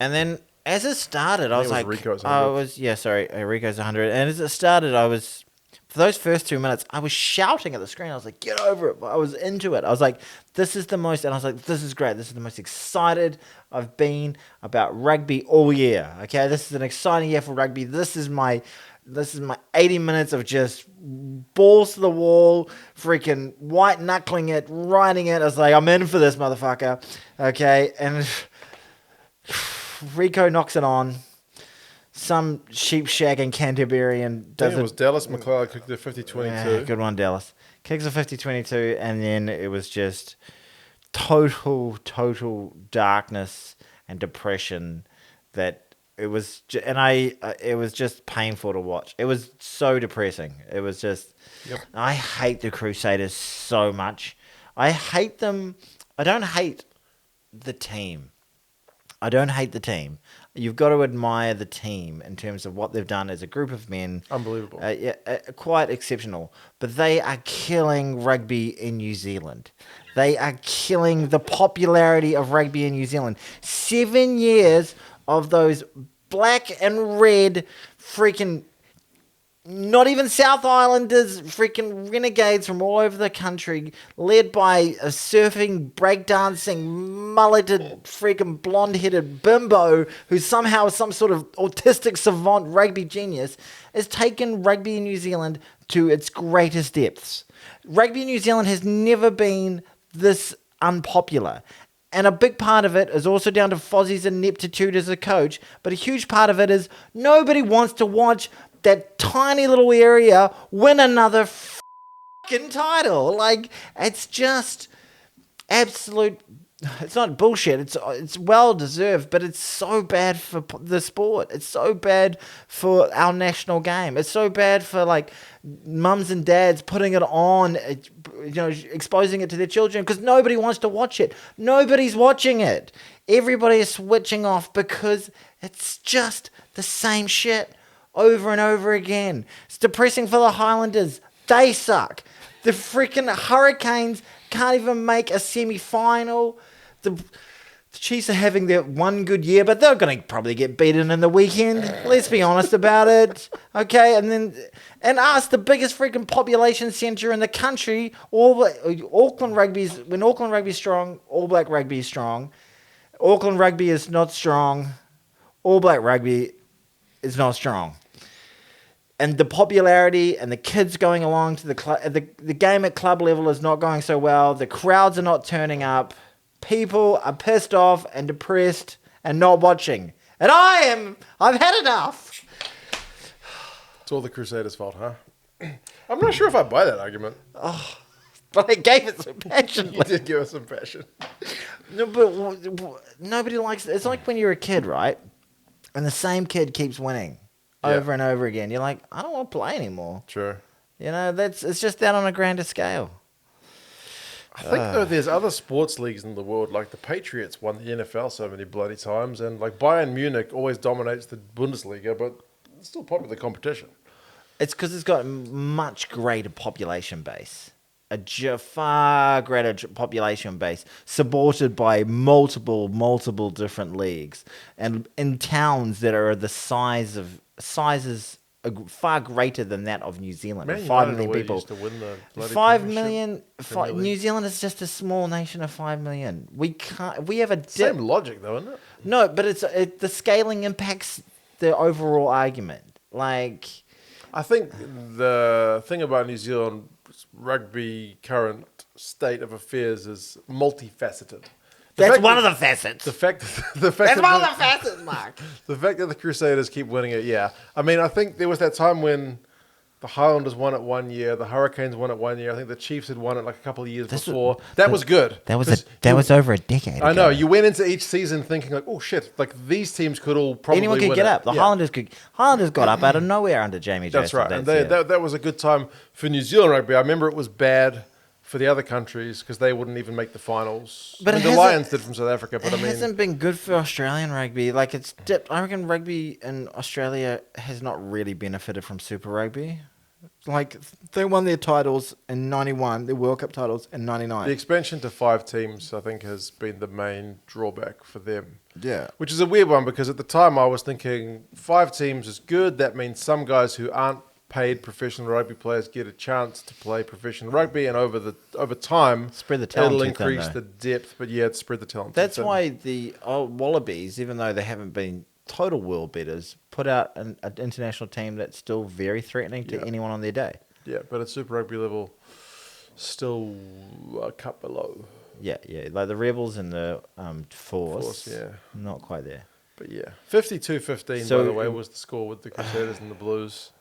And then as it started, I was like... Rico's 100th. Rico's 100. And as it started, for those first 2 minutes, I was shouting at the screen. I was like, get over it. I was into it. I was like, this is the most... And I was like, this is great. This is the most excited I've been about rugby all year. Okay, this is an exciting year for rugby. This is my 80 minutes of just balls to the wall, freaking white knuckling it, riding it. I was like, I'm in for this, motherfucker. Okay, and Rico knocks it on. Some sheep shagging Canterbury and does it. Was Dallas McLeod kicked the 50-22. Yeah, good one, Dallas. Kicks a 50-22, and then it was just total darkness and depression that it was, it was just painful to watch. It was so depressing. It was just, I hate the Crusaders so much. I hate them. I don't hate the team. You've got to admire the team in terms of what they've done as a group of men. Unbelievable. Quite exceptional. But they are killing rugby in New Zealand. They are killing the popularity of rugby in New Zealand. 7 years of those black and red freaking, not even South Islanders, freaking renegades from all over the country, led by a surfing, breakdancing, mulleted, freaking blonde-headed bimbo who somehow is some sort of autistic savant rugby genius, has taken rugby in New Zealand to its greatest depths. Rugby in New Zealand has never been this unpopular. And a big part of it is also down to Fozzie's ineptitude as a coach, but a huge part of it is nobody wants to watch that tiny little area win another fucking title. Like, it's just absolute... It's not bullshit. It's well deserved, but it's so bad for the sport. It's so bad for our national game. It's so bad for like mums and dads putting it on, exposing it to their children because nobody wants to watch it. Nobody's watching it. Everybody is switching off because it's just the same shit over and over again. It's depressing for the Highlanders. They suck. The freaking Hurricanes can't even make a semi-final. The Chiefs are having their one good year, but they're going to probably get beaten in the weekend. Let's be honest about it. Okay, and us, the biggest freaking population centre in the country, Auckland Rugby's, when Auckland Rugby's strong, All Black Rugby is strong. Auckland Rugby is not strong. All Black Rugby is not strong. And the popularity and the kids going along to the game at club level is not going so well. The crowds are not turning up. People are pissed off and depressed and not watching. And I've had enough. It's all the Crusaders' fault, huh? I'm not sure if I buy that argument. Oh, but I gave it some passion. You did give us some passion. No, but nobody likes it. It's like when you're a kid, right? And the same kid keeps winning over and over again. You're like, I don't want to play anymore. Sure. It's just that on a grander scale. I think though there's other sports leagues in the world, like the Patriots won the NFL so many bloody times, and like Bayern Munich always dominates the Bundesliga, but it's still popular competition. It's because it's got a much greater population base, far greater population base, supported by multiple different leagues, and in towns that are the sizes far greater than that of New Zealand. Man, 5 million people. Used to win the 5 million. New Zealand is just a small nation of 5 million. We can't. We have a same logic though, isn't it? No, but the scaling impacts the overall argument. Like, I think the thing about New Zealand rugby current state of affairs is multifaceted. That's one of the facets. That's one of the facets, Mark. The fact that the Crusaders keep winning it, yeah. I mean, I think there was that time when The Highlanders won it 1 year. The Hurricanes won it 1 year. I think the Chiefs had won it like a couple of years before. That was good. That was over a decade ago. I know. You went into each season thinking like, oh shit, like these teams could all probably anyone could win get it. up. The Highlanders got up out of nowhere under Jamie Joseph. That's right. And that was a good time for New Zealand rugby. I remember it was bad for the other countries because they wouldn't even make the finals. But the Lions did from South Africa. But it hasn't been good for Australian rugby. Like it's dipped. I reckon rugby in Australia has not really benefited from Super Rugby. Like they won their titles in '91, their World Cup titles in '99. The expansion to 5 teams, I think, has been the main drawback for them. Yeah, which is a weird one because at the time I was thinking 5 teams is good. That means some guys who aren't paid professional rugby players get a chance to play professional rugby, and over time, spread the talent. It'll increase the depth, but yeah, it's spread the talent. That's why the Wallabies, even though they haven't been total world beaters, put out an international team that's still very threatening to anyone on their day. Yeah, but at Super Rugby level, still a cut below. Yeah, like the Rebels and the Force, yeah, not quite there. But yeah, 52-15, by the way, was the score with the Crusaders and the Blues.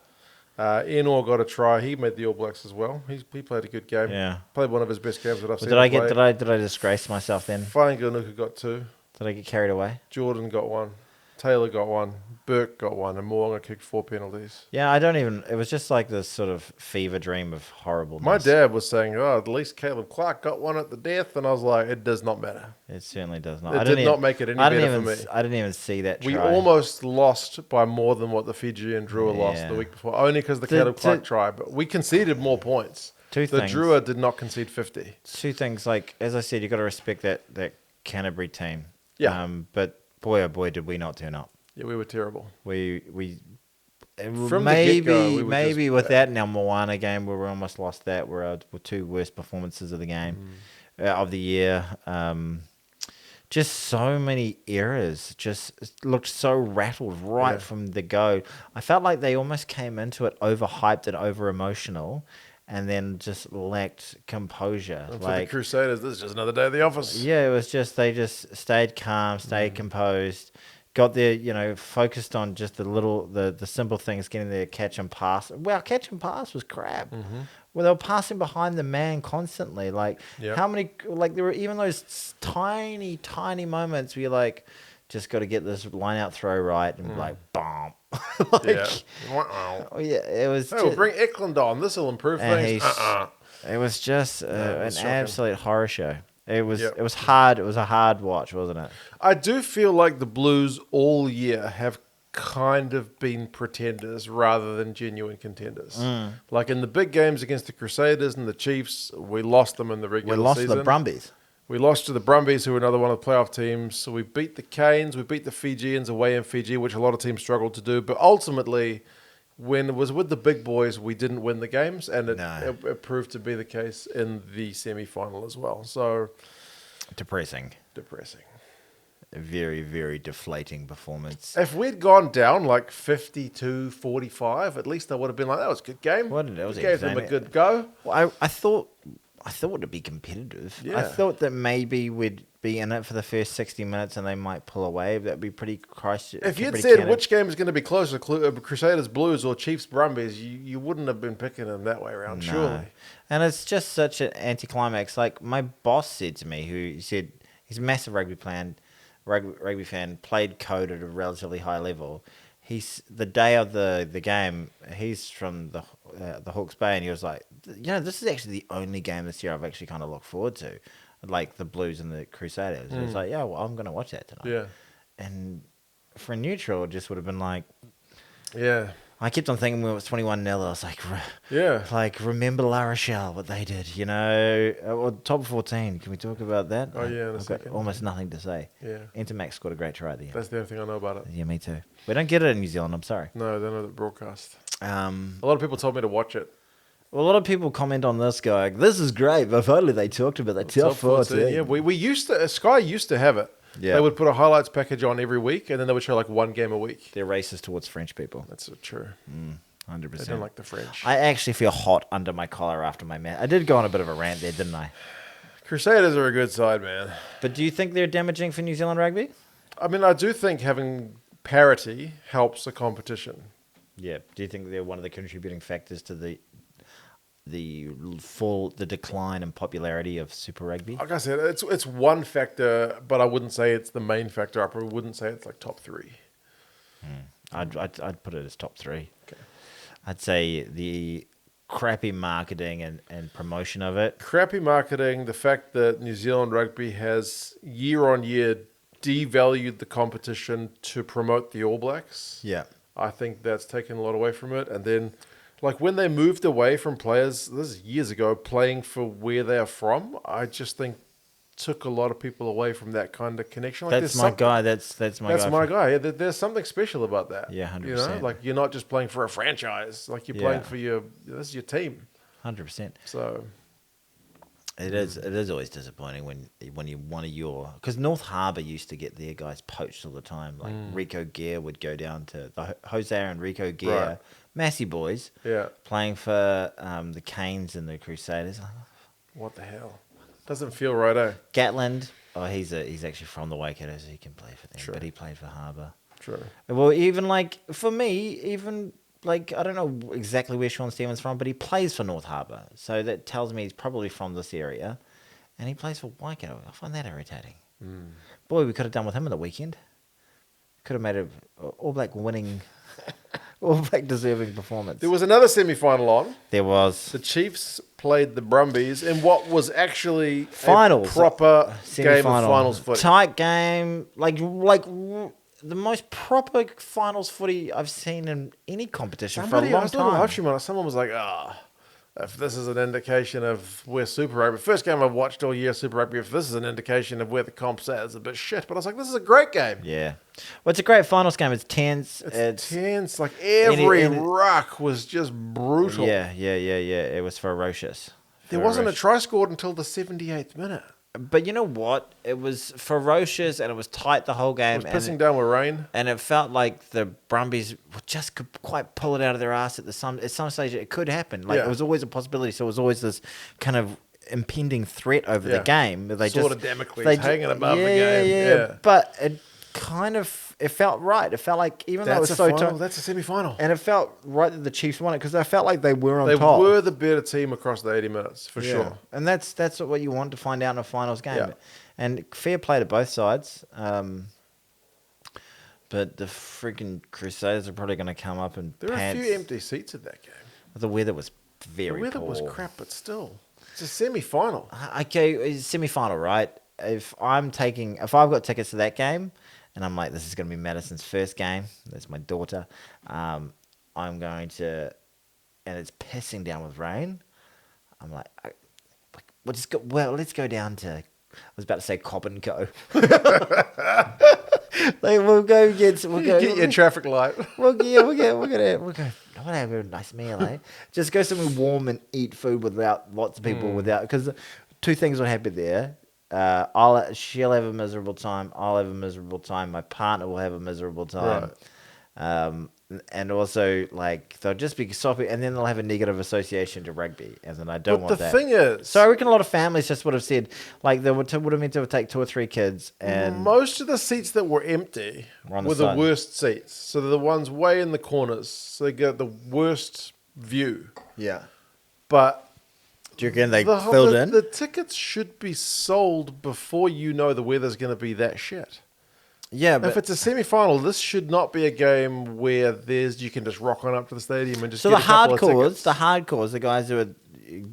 Ian Orr got a try. He made the All Blacks as well. He played a good game. Yeah, played one of his best games that I've seen. Did I disgrace myself then? Ganuka got 2. Did I get carried away? Jordan got 1. Taylor got 1. Burke got 1, and Moonga kicked 4 penalties. Yeah, it was just like this sort of fever dream of horribleness. My dad was saying, at least Caleb Clark got 1 at the death, and I was like, it does not matter. It certainly does not. It did not make it any better for me. I didn't even see that try. We almost lost by more than what the Fijian Drua lost the week before, only because the Caleb Clark try, but we conceded more points. The Drua did not concede 50. 2 things, like, as I said, you've got to respect that Canterbury team. Yeah. But boy, oh boy, did we not turn up. Yeah, we were terrible. From maybe with that Moana game where we almost lost that, were our 2 worst performances of the game, of the year. Just so many errors. Just looked so rattled from the go. I felt like they almost came into it overhyped and over emotional, and then just lacked composure. And for the Crusaders, this is just another day at the office. Yeah, it was just they just stayed calm, stayed composed. Got there, focused on just the simple things, getting their catch and pass. Well, catch and pass was crap. Mm-hmm. Well, they were passing behind the man constantly. Like, how many, like, there were even those tiny, tiny moments where you're like, just got to get this line out throw right and like, bomb. It was. Hey, we'll bring Auckland on. This will improve things. It was just an absolute horror show. It was hard. It was a hard watch, wasn't it? I do feel like the Blues all year have kind of been pretenders rather than genuine contenders. Like in the big games against the Crusaders and the Chiefs, we lost them in the regular season. We lost to the Brumbies. We lost to the Brumbies, who were another one of the playoff teams. So we beat the Canes, we beat the Fijians away in Fiji, which a lot of teams struggled to do. But ultimately, when it was with the big boys, we didn't win the games, and it proved to be the case in the semi-final as well. So depressing. A very, very deflating performance. If we'd gone down like 52-45, at least I would have been like, that was a good game. We gave them a good go. Well, I thought it'd be competitive. Yeah. I thought that maybe we'd be in it for the first 60 minutes and they might pull away. That'd be pretty If you'd said which game is going to be closer, Crusaders Blues or Chiefs Brumbies, you wouldn't have been picking them that way around, surely. And it's just such an anticlimax. Like my boss said to me, who said he's a massive rugby fan, played code at a relatively high level. The day of the game, he's from the Hawke's Bay, and he was like, this is actually the only game this year I've actually kind of looked forward to, like the Blues and the Crusaders. It was like, yeah, well, I'm going to watch that tonight. Yeah. And for a neutral, it just would have been like, yeah. I kept on thinking when it was 21-0, I was like, remember La Rochelle, what they did, or top 14. Can we talk about that? Oh, yeah, in a I've second. got almost nothing to say. Yeah. Intermax scored a great try at the end. That's the only thing I know about it. Yeah, me too. We don't get it in New Zealand, I'm sorry. No, they know the broadcast. A lot of people told me to watch it. Well, a lot of people comment on this going, this is great, but if only they talked about the top 14. Yeah, we used to, Sky used to have it. Yeah. They would put a highlights package on every week, and then they would show like one game a week. They're racist towards French people. That's so true. 100%. They don't like the French. I actually feel hot under my collar after my match. I did go on a bit of a rant there, didn't I? Crusaders are a good side, man. But do you think they're damaging for New Zealand rugby? I mean, I do think having parity helps the competition. Yeah. Do you think they're one of the contributing factors to the decline in popularity of Super Rugby? Like I said, it's one factor, but I wouldn't say it's the main factor. I probably wouldn't say it's like top 3. I'd put it as top 3. Okay. I'd say the crappy marketing and promotion of it. Crappy marketing, the fact that New Zealand Rugby has year on year devalued the competition to promote the All Blacks. Yeah. I think that's taken a lot away from it. And then, like, when they moved away from players, this is years ago, playing for where they are from, I just think took a lot of people away from that kind of connection. Like, That's my guy. That's my guy. That's my guy. Yeah, there's something special about that. Yeah, 100%. You know, like, you're not just playing for a franchise. Like, you're playing for this is your team. 100%. So it is always disappointing when you one of your, because North Harbour used to get their guys poached all the time. Like Rico Gear would go down to the Jose and Rico Gear, Right. Massey boys, playing for the Canes and the Crusaders. Like, what the hell? Doesn't feel right, eh? Gatland, he's actually from the Waikato, so he can play for them. Sure. But he played for Harbour. True. Well, even like for me, even like I don't know exactly where Sean Stevens from, but he plays for North Harbour, so that tells me he's probably from this area, and he plays for Waikato. I find that irritating. Boy, we could have done with him on the weekend. Could have made a All Black winning, All Black deserving performance. There was another semi-final on. There was. The Chiefs played the Brumbies in what was actually Finals. a proper Semi-final. game of finals footy. Tight game, like the most proper finals footy I've seen in any competition for a long time. Someone was like, if this is an indication of where Super Rugby, first game I've watched all year Super Rugby, if this is an indication of where the comp's at, it's a bit shit. But I was like, this is a great game. Yeah. Well, it's a great finals game. It's tense. It's tense. Like every ruck was just brutal. Yeah. It was ferocious. There wasn't a try scored until the 78th minute. But you know what? It was ferocious and it was tight the whole game. It was pissing down with rain. And it felt like the Brumbies just could quite pull it out of their ass at some stage. It could happen. Like it was always a possibility. So it was always this kind of impending threat over the game. They sort of Damocles hanging above the game. Yeah. But it kind of it felt right. It felt like even though it was so tight, that's a semi-final, and it felt right that the Chiefs won it because I felt like they were on top. They were the better team across the 80 minutes for sure, and that's what you want to find out in a finals game. Yeah. And fair play to both sides. But the freaking Crusaders are probably going to come up and there are a few empty seats at that game. The weather was very poor. The weather was crap, but still, it's a semi-final. Okay, it's semi-final, right? If I've got tickets to that game. And I'm like, this is going to be Madison's first game. That's my daughter. I'm going to, and it's pissing down with rain. I'm like, let's go down to, I was about to say Cobb and Co. We'll go get your traffic light. We'll go have a nice meal, eh? Just go somewhere warm and eat food without lots of people because two things will happen there. She'll have a miserable time. I'll have a miserable time. My partner will have a miserable time. Right. And also, like, they'll just be soppy, and then they'll have a negative association to rugby, and then I don't want that. But the thing is... So I reckon a lot of families just would have said, like, they would have meant to take 2 or 3 kids, and... Most of the seats that were empty were the worst seats. So they're the ones way in the corners. So they get the worst view. Yeah. But... Do you reckon they filled in? The tickets should be sold before you know the weather's going to be that shit. Yeah, but... If it's a semi-final, this should not be a game where you can just rock on up to the stadium and just get a couple of tickets. The hardcores, the guys who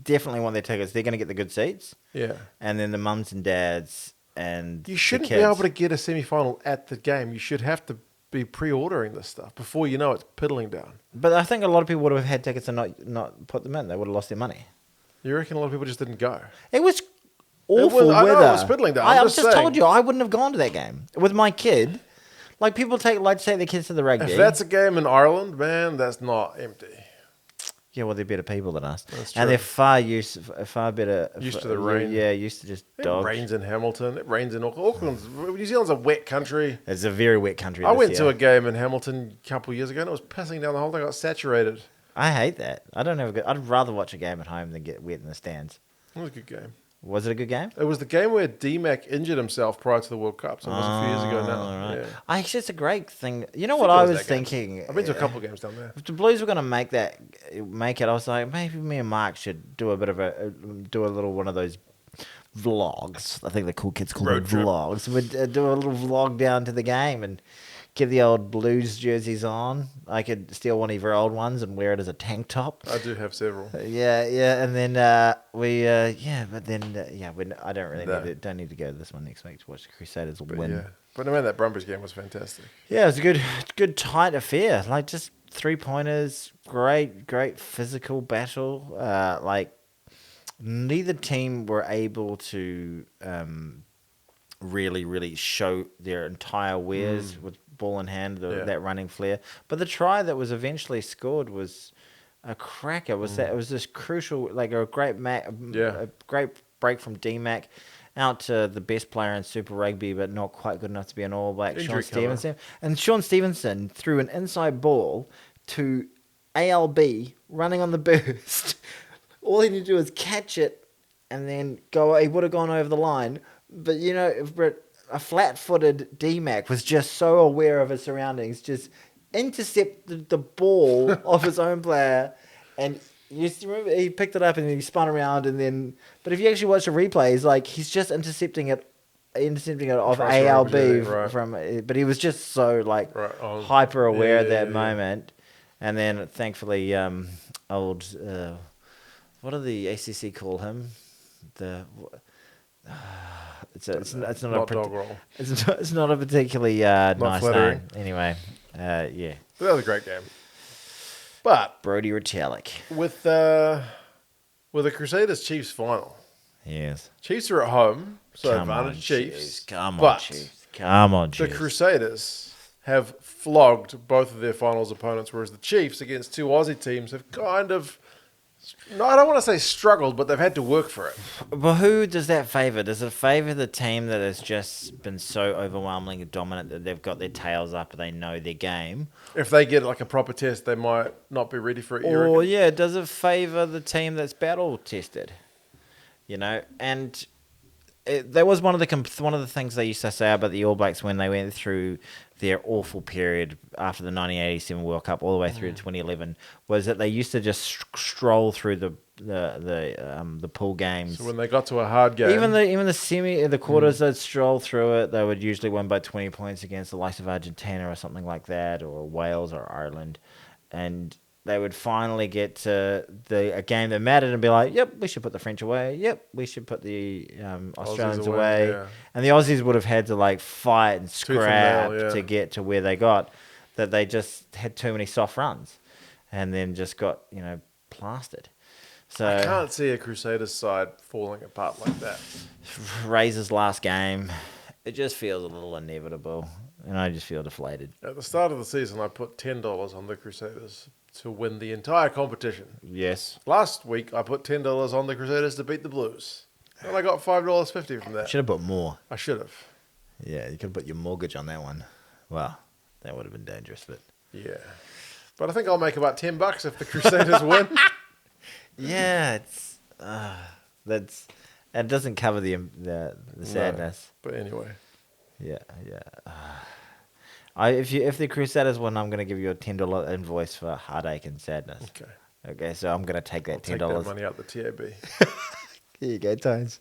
definitely want their tickets, they're going to get the good seats. Yeah. And then the mums and dads and you shouldn't be able to get a semi-final at the game. You should have to be pre-ordering this stuff before you know it's piddling down. But I think a lot of people would have had tickets and not put them in. They would have lost their money. You reckon a lot of people just didn't go? It was awful weather. I know it was piddling down. I just told you, I wouldn't have gone to that game. With my kid, like people like to take their kids to the rugby. If that's a game in Ireland, man, that's not empty. Yeah, well, they're better people than us. That's true. And they're far better... Used to the rain. Yeah, used to just dodge. It rains in Hamilton. It rains in Auckland. New Zealand's a wet country. It's a very wet country. I went to a game in Hamilton a couple of years ago and it was pissing down the whole thing. I got saturated. I hate that. I'd rather watch a game at home than get wet in the stands. It was a good game. Was it a good game? It was the game where D-Mac injured himself prior to the World Cup, so it was a few years ago now. Right. Yeah. Actually, it's a great thing. You know I what think it I was was that game. thinking? I've been to a couple of games down there. If the Blues were going to make it, I was like, maybe me and Mark should do a bit of do a little one of those vlogs. I think the cool kids call them vlogs. We'd do a little vlog down to the game and get the old Blues jerseys on. I could steal one of your old ones and wear it as a tank top. I do have several. Yeah, and then I don't really don't need to go to this one next week to watch the Crusaders win. Yeah. But no, man, that Brumbies game was fantastic. Yeah, it was a good tight affair. Like just 3-pointers, great physical battle. Like neither team were able to really show their entire wares with ball in hand, that running flair. But the try that was eventually scored was a cracker. It was this crucial, like a great a great break from D-Mac out to the best player in Super Rugby, but not quite good enough to be an All Black, Sean Stevenson. And Sean Stevenson threw an inside ball to ALB running on the burst. All he needed to do was catch it and then go. He would have gone over the line. But, you know, a flat-footed D-Mac was just so aware of his surroundings, just intercepted the ball of his own player, and you remember he picked it up and then he spun around and then. But if you actually watch the replays, like he's just intercepting it off ALB from. But he was just so hyper aware at that moment, and then thankfully, what do the ACC call him? It's not a particularly nice name. Anyway, yeah. That was a great game. But Brody Retallick with the Crusaders Chiefs final. Yes. Chiefs are at home, so advantage Chiefs. Come on, Chiefs. The Crusaders have flogged both of their finals opponents, whereas the Chiefs against two Aussie teams have kind of. No, I don't want to say struggled, but they've had to work for it. But who does that favour? Does it favour the team that has just been so overwhelmingly dominant that they've got their tails up and they know their game? If they get like a proper test, they might not be ready for it. Or, does it favour the team that's battle-tested? You know, and that was one of the things they used to say about the All Blacks when they went through their awful period after the 1987 World Cup all the way through to 2011 was that they used to just stroll through the pool games. So when they got to a hard game, even the quarters, they'd stroll through it. They would usually win by 20 points against the likes of Argentina or something like that, or Wales or Ireland, and they would finally get to a game that mattered and be like, yep, we should put the French away. Yep, we should put the Australians away. Yeah. And the Aussies would have had to fight and scrap to get to where they got, that they just had too many soft runs and then just got, plastered. So I can't see a Crusaders side falling apart like that. Razor's last game, it just feels a little inevitable and I just feel deflated. At the start of the season, I put $10 on the Crusaders to win the entire competition. Yes. Last week, I put $10 on the Crusaders to beat the Blues. And I got $5.50 from that. Should have put more. I should have. Yeah, you could have put your mortgage on that one. Well, that would have been dangerous, but... Yeah. But I think I'll make about $10 if the Crusaders win. Yeah, it doesn't cover the sadness. No, but anyway. Yeah. If the Crusaders win, I'm going to give you a $10 invoice for heartache and sadness. Okay, so I'm going to take that $10. Take that money out the TAB. Here you go, Tones.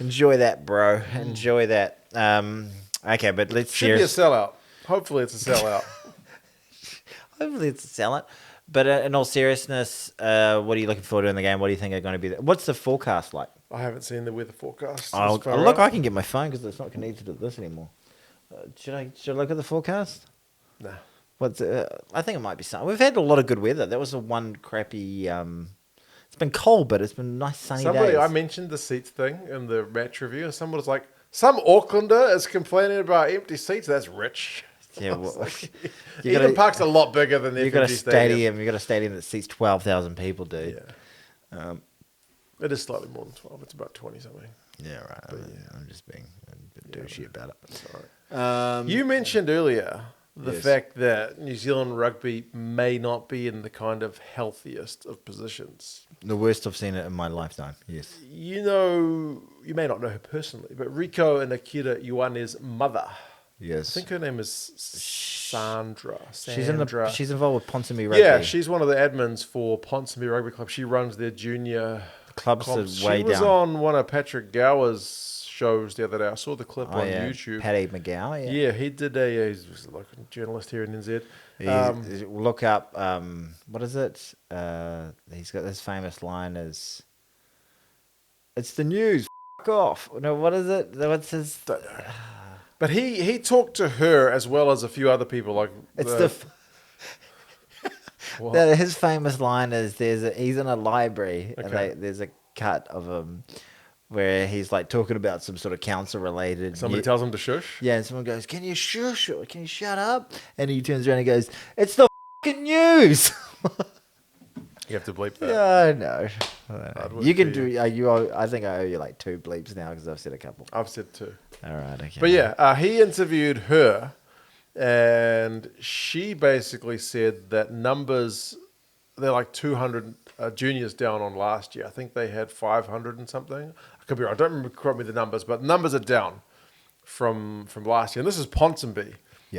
Enjoy that, bro. Enjoy that. Okay, but let's... Should be a sellout. Hopefully it's a sellout. Hopefully it's a sellout. But in all seriousness, what are you looking forward to in the game? What do you think are going to be... What's the forecast like? I haven't seen the weather forecast. Look, I can get my phone because it's not connected to this anymore. Should I look at the forecast? No. I think it might be something. We've had a lot of good weather. That was the one crappy... it's been cold, but it's been nice sunny days. I mentioned the seats thing in the match review, and someone was like, some Aucklander is complaining about empty seats. That's rich. Yeah, well, Eden Park's a lot bigger than the FMG Stadium. You got a stadium that seats 12,000 people, dude. Yeah. It is slightly more than 12. It's about 20 something. Yeah, right. I'm just being a bit douchey about it. That's all right. You mentioned earlier the fact that New Zealand rugby may not be in the kind of healthiest of positions. The worst I've seen it in my lifetime, yes. You may not know her personally, but Rico and Akira Ioane's mother Yes. I think her name is Sandra. She's involved with Ponsonby Rugby. Yeah, she's one of the admins for Ponsonby Rugby Club. She runs their junior clubs. Comps. Way she was down. on one of Patrick Gower's shows the other day. I saw the clip on YouTube. Paddy McGower. Yeah. Yeah, he did he's like a journalist here in NZ. Look up, what is it? He's got this famous line is, it's the news, f*** off. No, what is it? What's his... But he talked to her as well as a few other people. Like his famous line is, he's in a library, and there's a cut of him where he's like talking about some sort of council related. Somebody tells him to shush. Yeah, and someone goes, "Can you shush? Or can you shut up?" And he turns around and goes, "It's the fucking news." You have to bleep that. Yeah, I know. You can do. I think I owe you like 2 bleeps now because I've said a couple. I've said 2. All right, okay. But yeah, he interviewed her, and she basically said that numbers, they're like 200 juniors down on last year. I think they had 500 and something. I could be wrong. I don't remember quite me the numbers, but numbers are down from last year. And this is Ponsonby,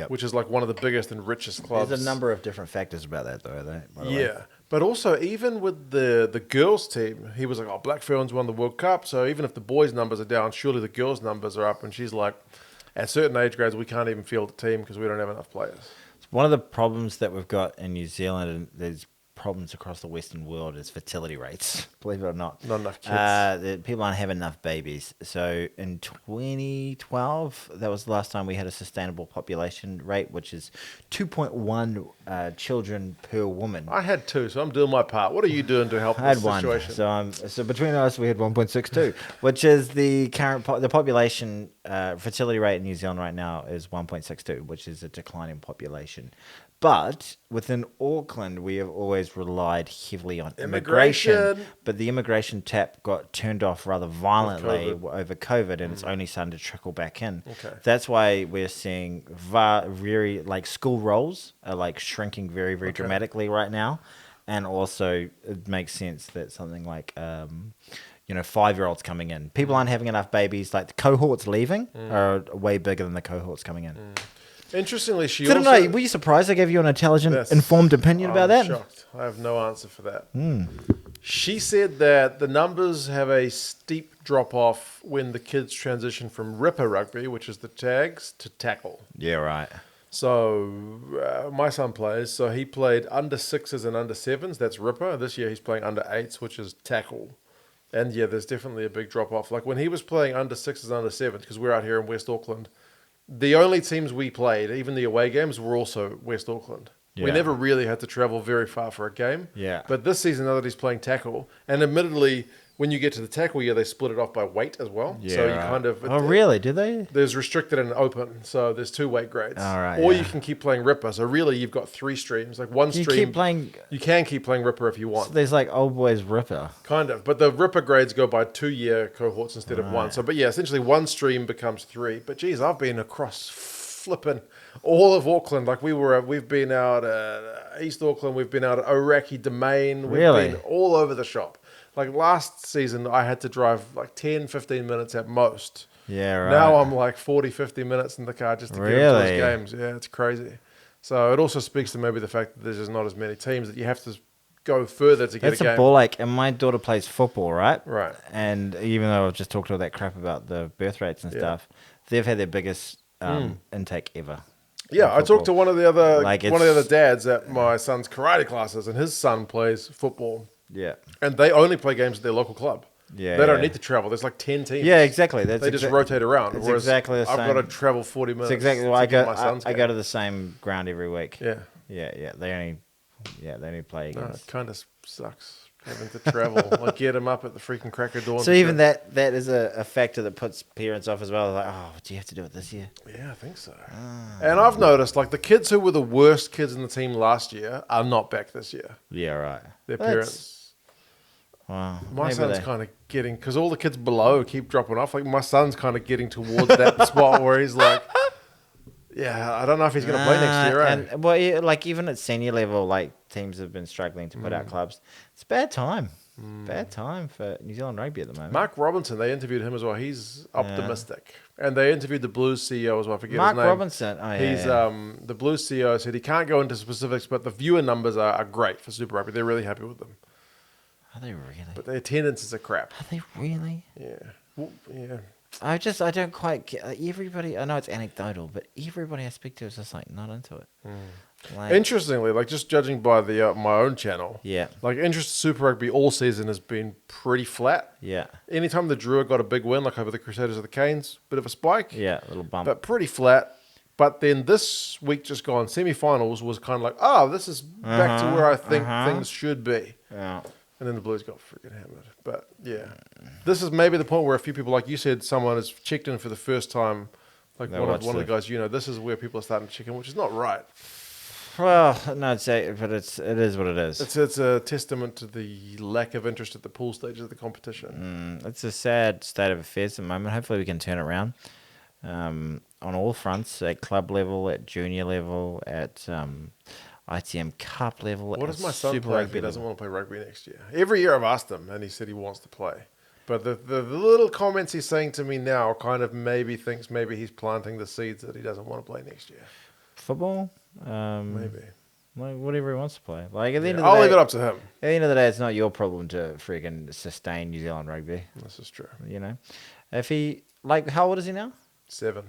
which is like one of the biggest and richest clubs. There's a number of different factors about that, though. By the way. But also, even with the girls' team, he was like, "Oh, Black Ferns won the World Cup, so even if the boys' numbers are down, surely the girls' numbers are up." And she's like, "At certain age grades, we can't even field a team because we don't have enough players." One of the problems that we've got in New Zealand, and there's problems across the Western world, is fertility rates. Believe it or not, not enough kids. People aren't having enough babies. So in 2012, that was the last time we had a sustainable population rate, which is 2.1 children per woman. I had 2, so I'm doing my part. What are you doing to help I had this one. situation? So between us, we had 1.62, which is the current the population fertility rate in New Zealand right now is 1.62, which is a declining population. But within Auckland, we have always relied heavily on immigration. But the immigration tap got turned off rather violently over COVID, and it's only starting to trickle back in. Okay. That's why we're seeing very, like, school roles are like shrinking very, very dramatically right now. And also, it makes sense that something like 5-year-olds coming in. People aren't having enough babies. Like, the cohorts leaving are way bigger than the cohorts coming in. Interestingly, were you surprised I gave you an intelligent, informed opinion about that? I'm shocked. I have no answer for that. She said that the numbers have a steep drop-off when the kids transition from ripper rugby, which is the tags, to tackle. Yeah, right. So my son plays. So he played under 6s and under 7s. That's ripper. This year he's playing under 8s, which is tackle. And yeah, there's definitely a big drop-off. Like when he was playing under 6s and under 7s, because we're out here in West Auckland, the only teams we played, even the away games, were also West Auckland. Yeah. We never really had to travel very far for a game. Yeah. But this season, now that he's playing tackle, and admittedly, when you get to the tackle year, they split it off by weight as well. Yeah, so you kind of... Oh, really? Do they? There's restricted and open, so there's 2 weight grades. All right. Or you can keep playing ripper. So really, you've got 3 streams. Like one stream... You can keep playing ripper if you want. So there's like old boys ripper. Kind of. But the ripper grades go by 2-year cohorts instead of 1. So, but yeah, essentially 1 stream becomes 3. But geez, I've been across flipping all of Auckland. Like we've been out at East Auckland. We've been out at Oraki Domain. We've been all over the shop. Like last season, I had to drive like 10, 15 minutes at most. Yeah, right. Now I'm like 40, 50 minutes in the car just to get into those games. Yeah, it's crazy. So it also speaks to maybe the fact that there's just not as many teams that you have to go further to get a game. That's a ball ache. And my daughter plays football, right? Right. And even though I've just talked all that crap about the birth rates and stuff, they've had their biggest intake ever. Yeah, I talked to one of the other dads at my son's karate classes, and his son plays football. Yeah. And they only play games at their local club. Yeah. They don't need to travel. There's like 10 teams. Yeah, exactly. They just rotate around. It's exactly the same. I've got to travel 40 minutes. It's exactly. I go to the same ground every week. Yeah. Yeah. They only play against. It kind of sucks having to travel. Like get them up at the freaking crack of dawn. So even that is a factor that puts parents off as well. Like, oh, do you have to do it this year? Yeah, I think so. And I've noticed like the kids who were the worst kids in the team last year are not back this year. Yeah, right. Their parents. Wow. My son's kind of getting, because all the kids below keep dropping off. Like my son's kind of getting towards that spot where he's like, Yeah, I don't know if he's going to play next year, right? And well, yeah, like even at senior level, like teams have been struggling to put out clubs. It's a bad time. Bad time for New Zealand rugby at the moment. Mark Robinson, they interviewed him as well. He's optimistic. And they interviewed the Blues CEO as well. I forget Mark his name. Robinson. Oh, yeah. He's the Blues CEO said he can't go into specifics, but the viewer numbers are great for Super Rugby. They're really happy with them. Are they really? But the attendance is a crap. Are they really? Yeah. Well, yeah. I don't quite get everybody. I know it's anecdotal, but everybody I speak to is just like not into it. Like, Interestingly, like just judging by the my own channel, yeah, like interest in Super Rugby all season has been pretty flat. Yeah. Anytime the Drua got a big win, like over the Crusaders or the Canes, bit of a spike. Yeah, a little bump. But pretty flat. But then this week just gone, semi-finals was kind of like, oh, this is back to where I think things should be. Yeah. And then the Blues got freaking hammered. But yeah, this is maybe the point where a few people, like you said, someone has checked in for the first time. Like one of the guys, this is where people are starting to check in, which is not right. Well, no, but it is what it is. It's a testament to the lack of interest at the pool stage of the competition. It's a sad state of affairs at the moment. Hopefully we can turn it around on all fronts, at club level, at junior level, at ITM Cup level. What does my son Super play if Rugby he doesn't level? want to play rugby next year? Every year I've asked him, and he said he wants to play. But the little comments he's saying to me now kind of maybe thinks maybe he's planting the seeds that he doesn't want to play next year. Football? Maybe. Like whatever he wants to play. Like at the end of the I'll day, leave it up to him. At the end of the day, it's not your problem to freaking sustain New Zealand rugby. This is true. If he how old is he now? 7.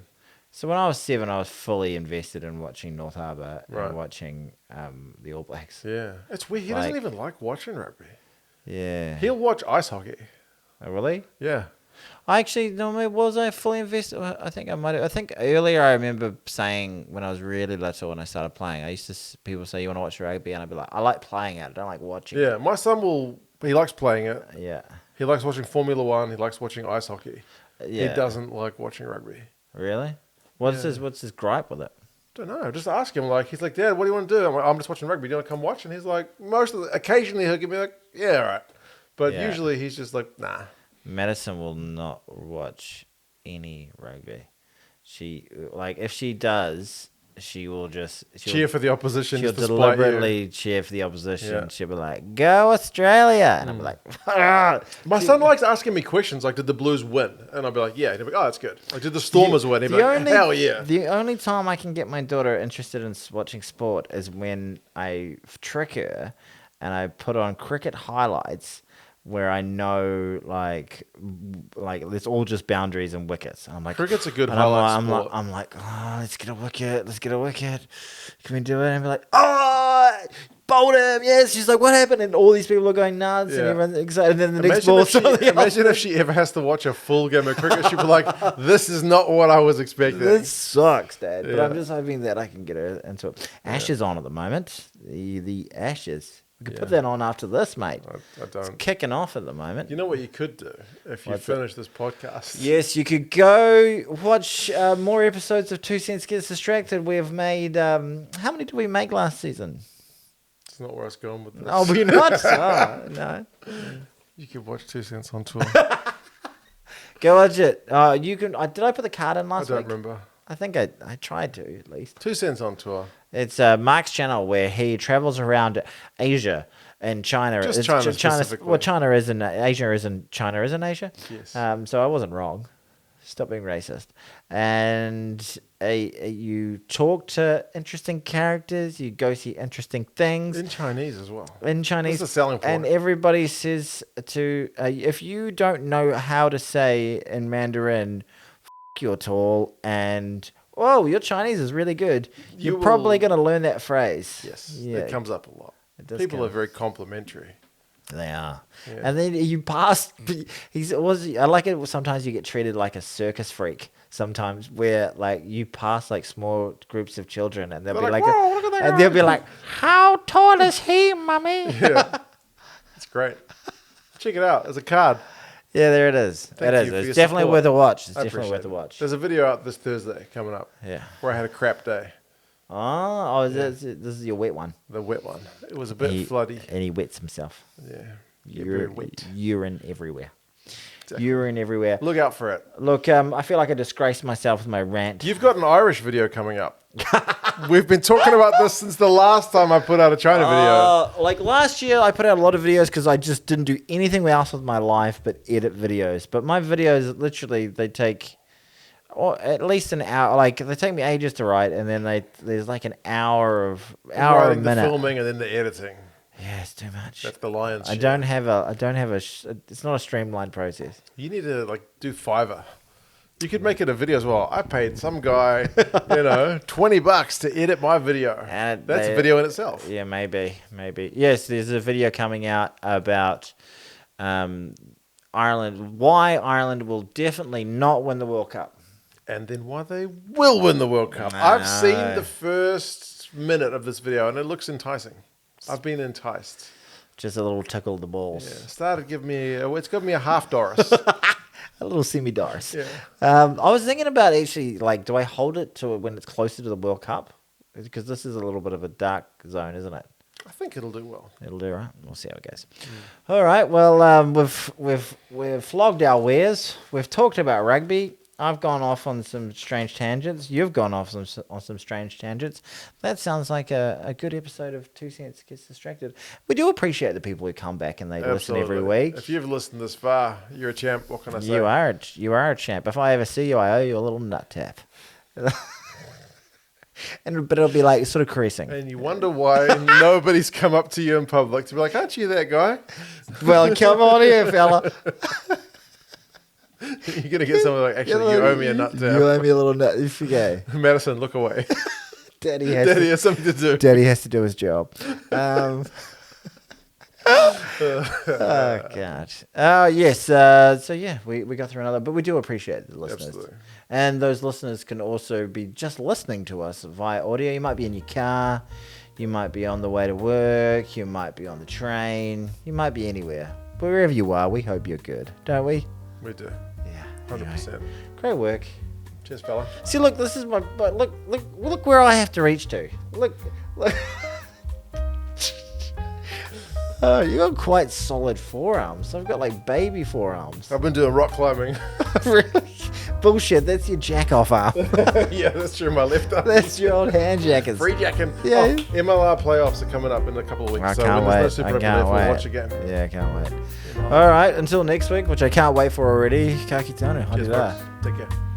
So when I was 7, I was fully invested in watching North Harbour Right. and watching the All Blacks. Yeah. It's weird. He doesn't even like watching rugby. Yeah. He'll watch ice hockey. Oh, really? Yeah. I actually, was I fully invested? I think I might have. I think earlier I remember saying when I was really little when I started playing, people say, you want to watch rugby? And I'd be like, I like playing it. I don't like watching it. Yeah. My son he likes playing it. Yeah. He likes watching Formula One. He likes watching ice hockey. Yeah. He doesn't like watching rugby. Really? What's his gripe with it? Don't know. Just ask him. He's like, Dad, what do you want to do? I'm like, I'm just watching rugby. Do you want to come watch? And he's like, occasionally he'll give me like, yeah, all right. But usually he's just like, nah. Madison will not watch any rugby. If she does, she will cheer for the opposition. She'll just deliberately cheer for the opposition. Yeah. She'll be like, "Go Australia," and I'll be like, "Ah." My son likes asking me questions like, did the Blues win? And I'll be like, yeah. And he'll be like, oh, that's good. Like, did the Stormers win? He'll be like, hell yeah. The only time I can get my daughter interested in watching sport is when I trick her and I put on cricket highlights where I know like it's all just boundaries and wickets. And I'm like, cricket's a good highlight sport. I'm like, oh, let's get a wicket. Can we do it? And be like, oh, bowled him. Yes. She's like, what happened? And all these people are going nuts and everyone's excited. And then the next ball. Imagine if she ever has to watch a full game of cricket. She'd be like, this is not what I was expecting. This sucks, Dad. But I'm just hoping that I can get her into it. Ashes on at the moment. The Ashes. We could put that on after this, mate. I don't. It's kicking off at the moment. You know what you could do if you finish this podcast? Yes, you could go watch more episodes of 2 Cents Gets Distracted. We've made... how many did we make last season? It's not where I was going with this. Oh, we're not? Oh, no. You could watch 2 Cents on tour. Go watch it. You can. Did I put the card in last week? I don't remember. I think I tried to, at least. 2 Cents on tour. It's Mark's channel where he travels around Asia and China. Just China specifically. Well, China isn't Asia, isn't China, isn't Asia? Yes. So I wasn't wrong. Stop being racist. And you talk to interesting characters. You go see interesting things. In Chinese as well. In Chinese. That's a selling point. And everybody says if you don't know how to say in Mandarin, you're tall and... Oh, your Chinese is really good. You're probably going to learn that phrase. Yes, it comes up a lot. People are very complimentary. They are. Yeah. And then you pass... I like it sometimes you get treated like a circus freak sometimes where like you pass like small groups of children and they'll be like... Whoa, look at that and guy. they'll be like, how tall is he, mummy? Yeah, it's great. Check it out. There's a card. Yeah, there it is. Thank you for It's your definitely support. worth a watch. It's I definitely appreciate worth a it. watch. There's a video out this Thursday coming up. Yeah. Where I had a crap day. This is your wet one. The wet one. It was a bit floody. And he wets himself. Yeah. Very wet. Urine everywhere. urine everywhere. Look out for it. Look, I feel like I disgraced myself with my rant. You've got an Irish video coming up. We've been talking about this since the last time I put out a China video. Like last year, I put out a lot of videos because I just didn't do anything else with my life but edit videos. But my videos, literally, they take at least an hour. Like they take me ages to write, and then there's like an hour a minute. The filming and then the editing. Yeah, it's too much. That's the lion's share. I don't have a. It's not a streamlined process. You need to do Fiverr. You could make it a video as well. I paid some guy, $20 to edit my video. That's a video in itself. Yeah, maybe. Yes, there's a video coming out about Ireland. Why Ireland will definitely not win the World Cup. And then why they will win the World Cup. I've seen the first minute of this video and it looks enticing. I've been enticed. Just a little tickle the balls. Yeah, started giving me. It's given me a half Doris. A little semi-Doris. Yeah. I was thinking about actually, do I hold it to when it's closer to the World Cup? Because this is a little bit of a dark zone, isn't it? I think it'll do well. It'll do right. We'll see how it goes. All right. Well, we've flogged our wares. We've talked about rugby. I've gone off on some strange tangents. You've gone off on some strange tangents. That sounds like a good episode of 2 Cents Gets Distracted. We do appreciate the people who come back and they listen every week. If you've listened this far, you're a champ. What can I say? You are a champ. If I ever see you, I owe you a little nut tap. But it'll be like sort of caressing. And you wonder why nobody's come up to you in public to be like, aren't you that guy? Well, come on here, fella. You're going to get someone actually, you owe me a nut tap. You owe me a little nut. You forget. Madison, look away. Daddy has something to do. Daddy has to do his job. Oh, God. Oh, yes. So, yeah, we got through another. But we do appreciate the listeners. Absolutely. And those listeners can also be just listening to us via audio. You might be in your car. You might be on the way to work. You might be on the train. You might be anywhere. But wherever you are, we hope you're good. Don't we? We do. Yeah. 100%. Anyway, great work. Cheers, fella. See, look, this is my. But look where I have to reach to. Look. Oh, you got quite solid forearms. I've got like baby forearms. I've been doing rock climbing. Really? Bullshit. That's your jack off arm. Yeah, that's true. My left arm. That's your old hand jackets. Free jacking. Yeah. MLR playoffs are coming up in a couple of weeks. I can't wait. There's no Super Rugby, we'll watch again. Yeah, I can't wait. All right. Until next week, which I can't wait for already. Ka kite tonu. Cheers, folks. Take care.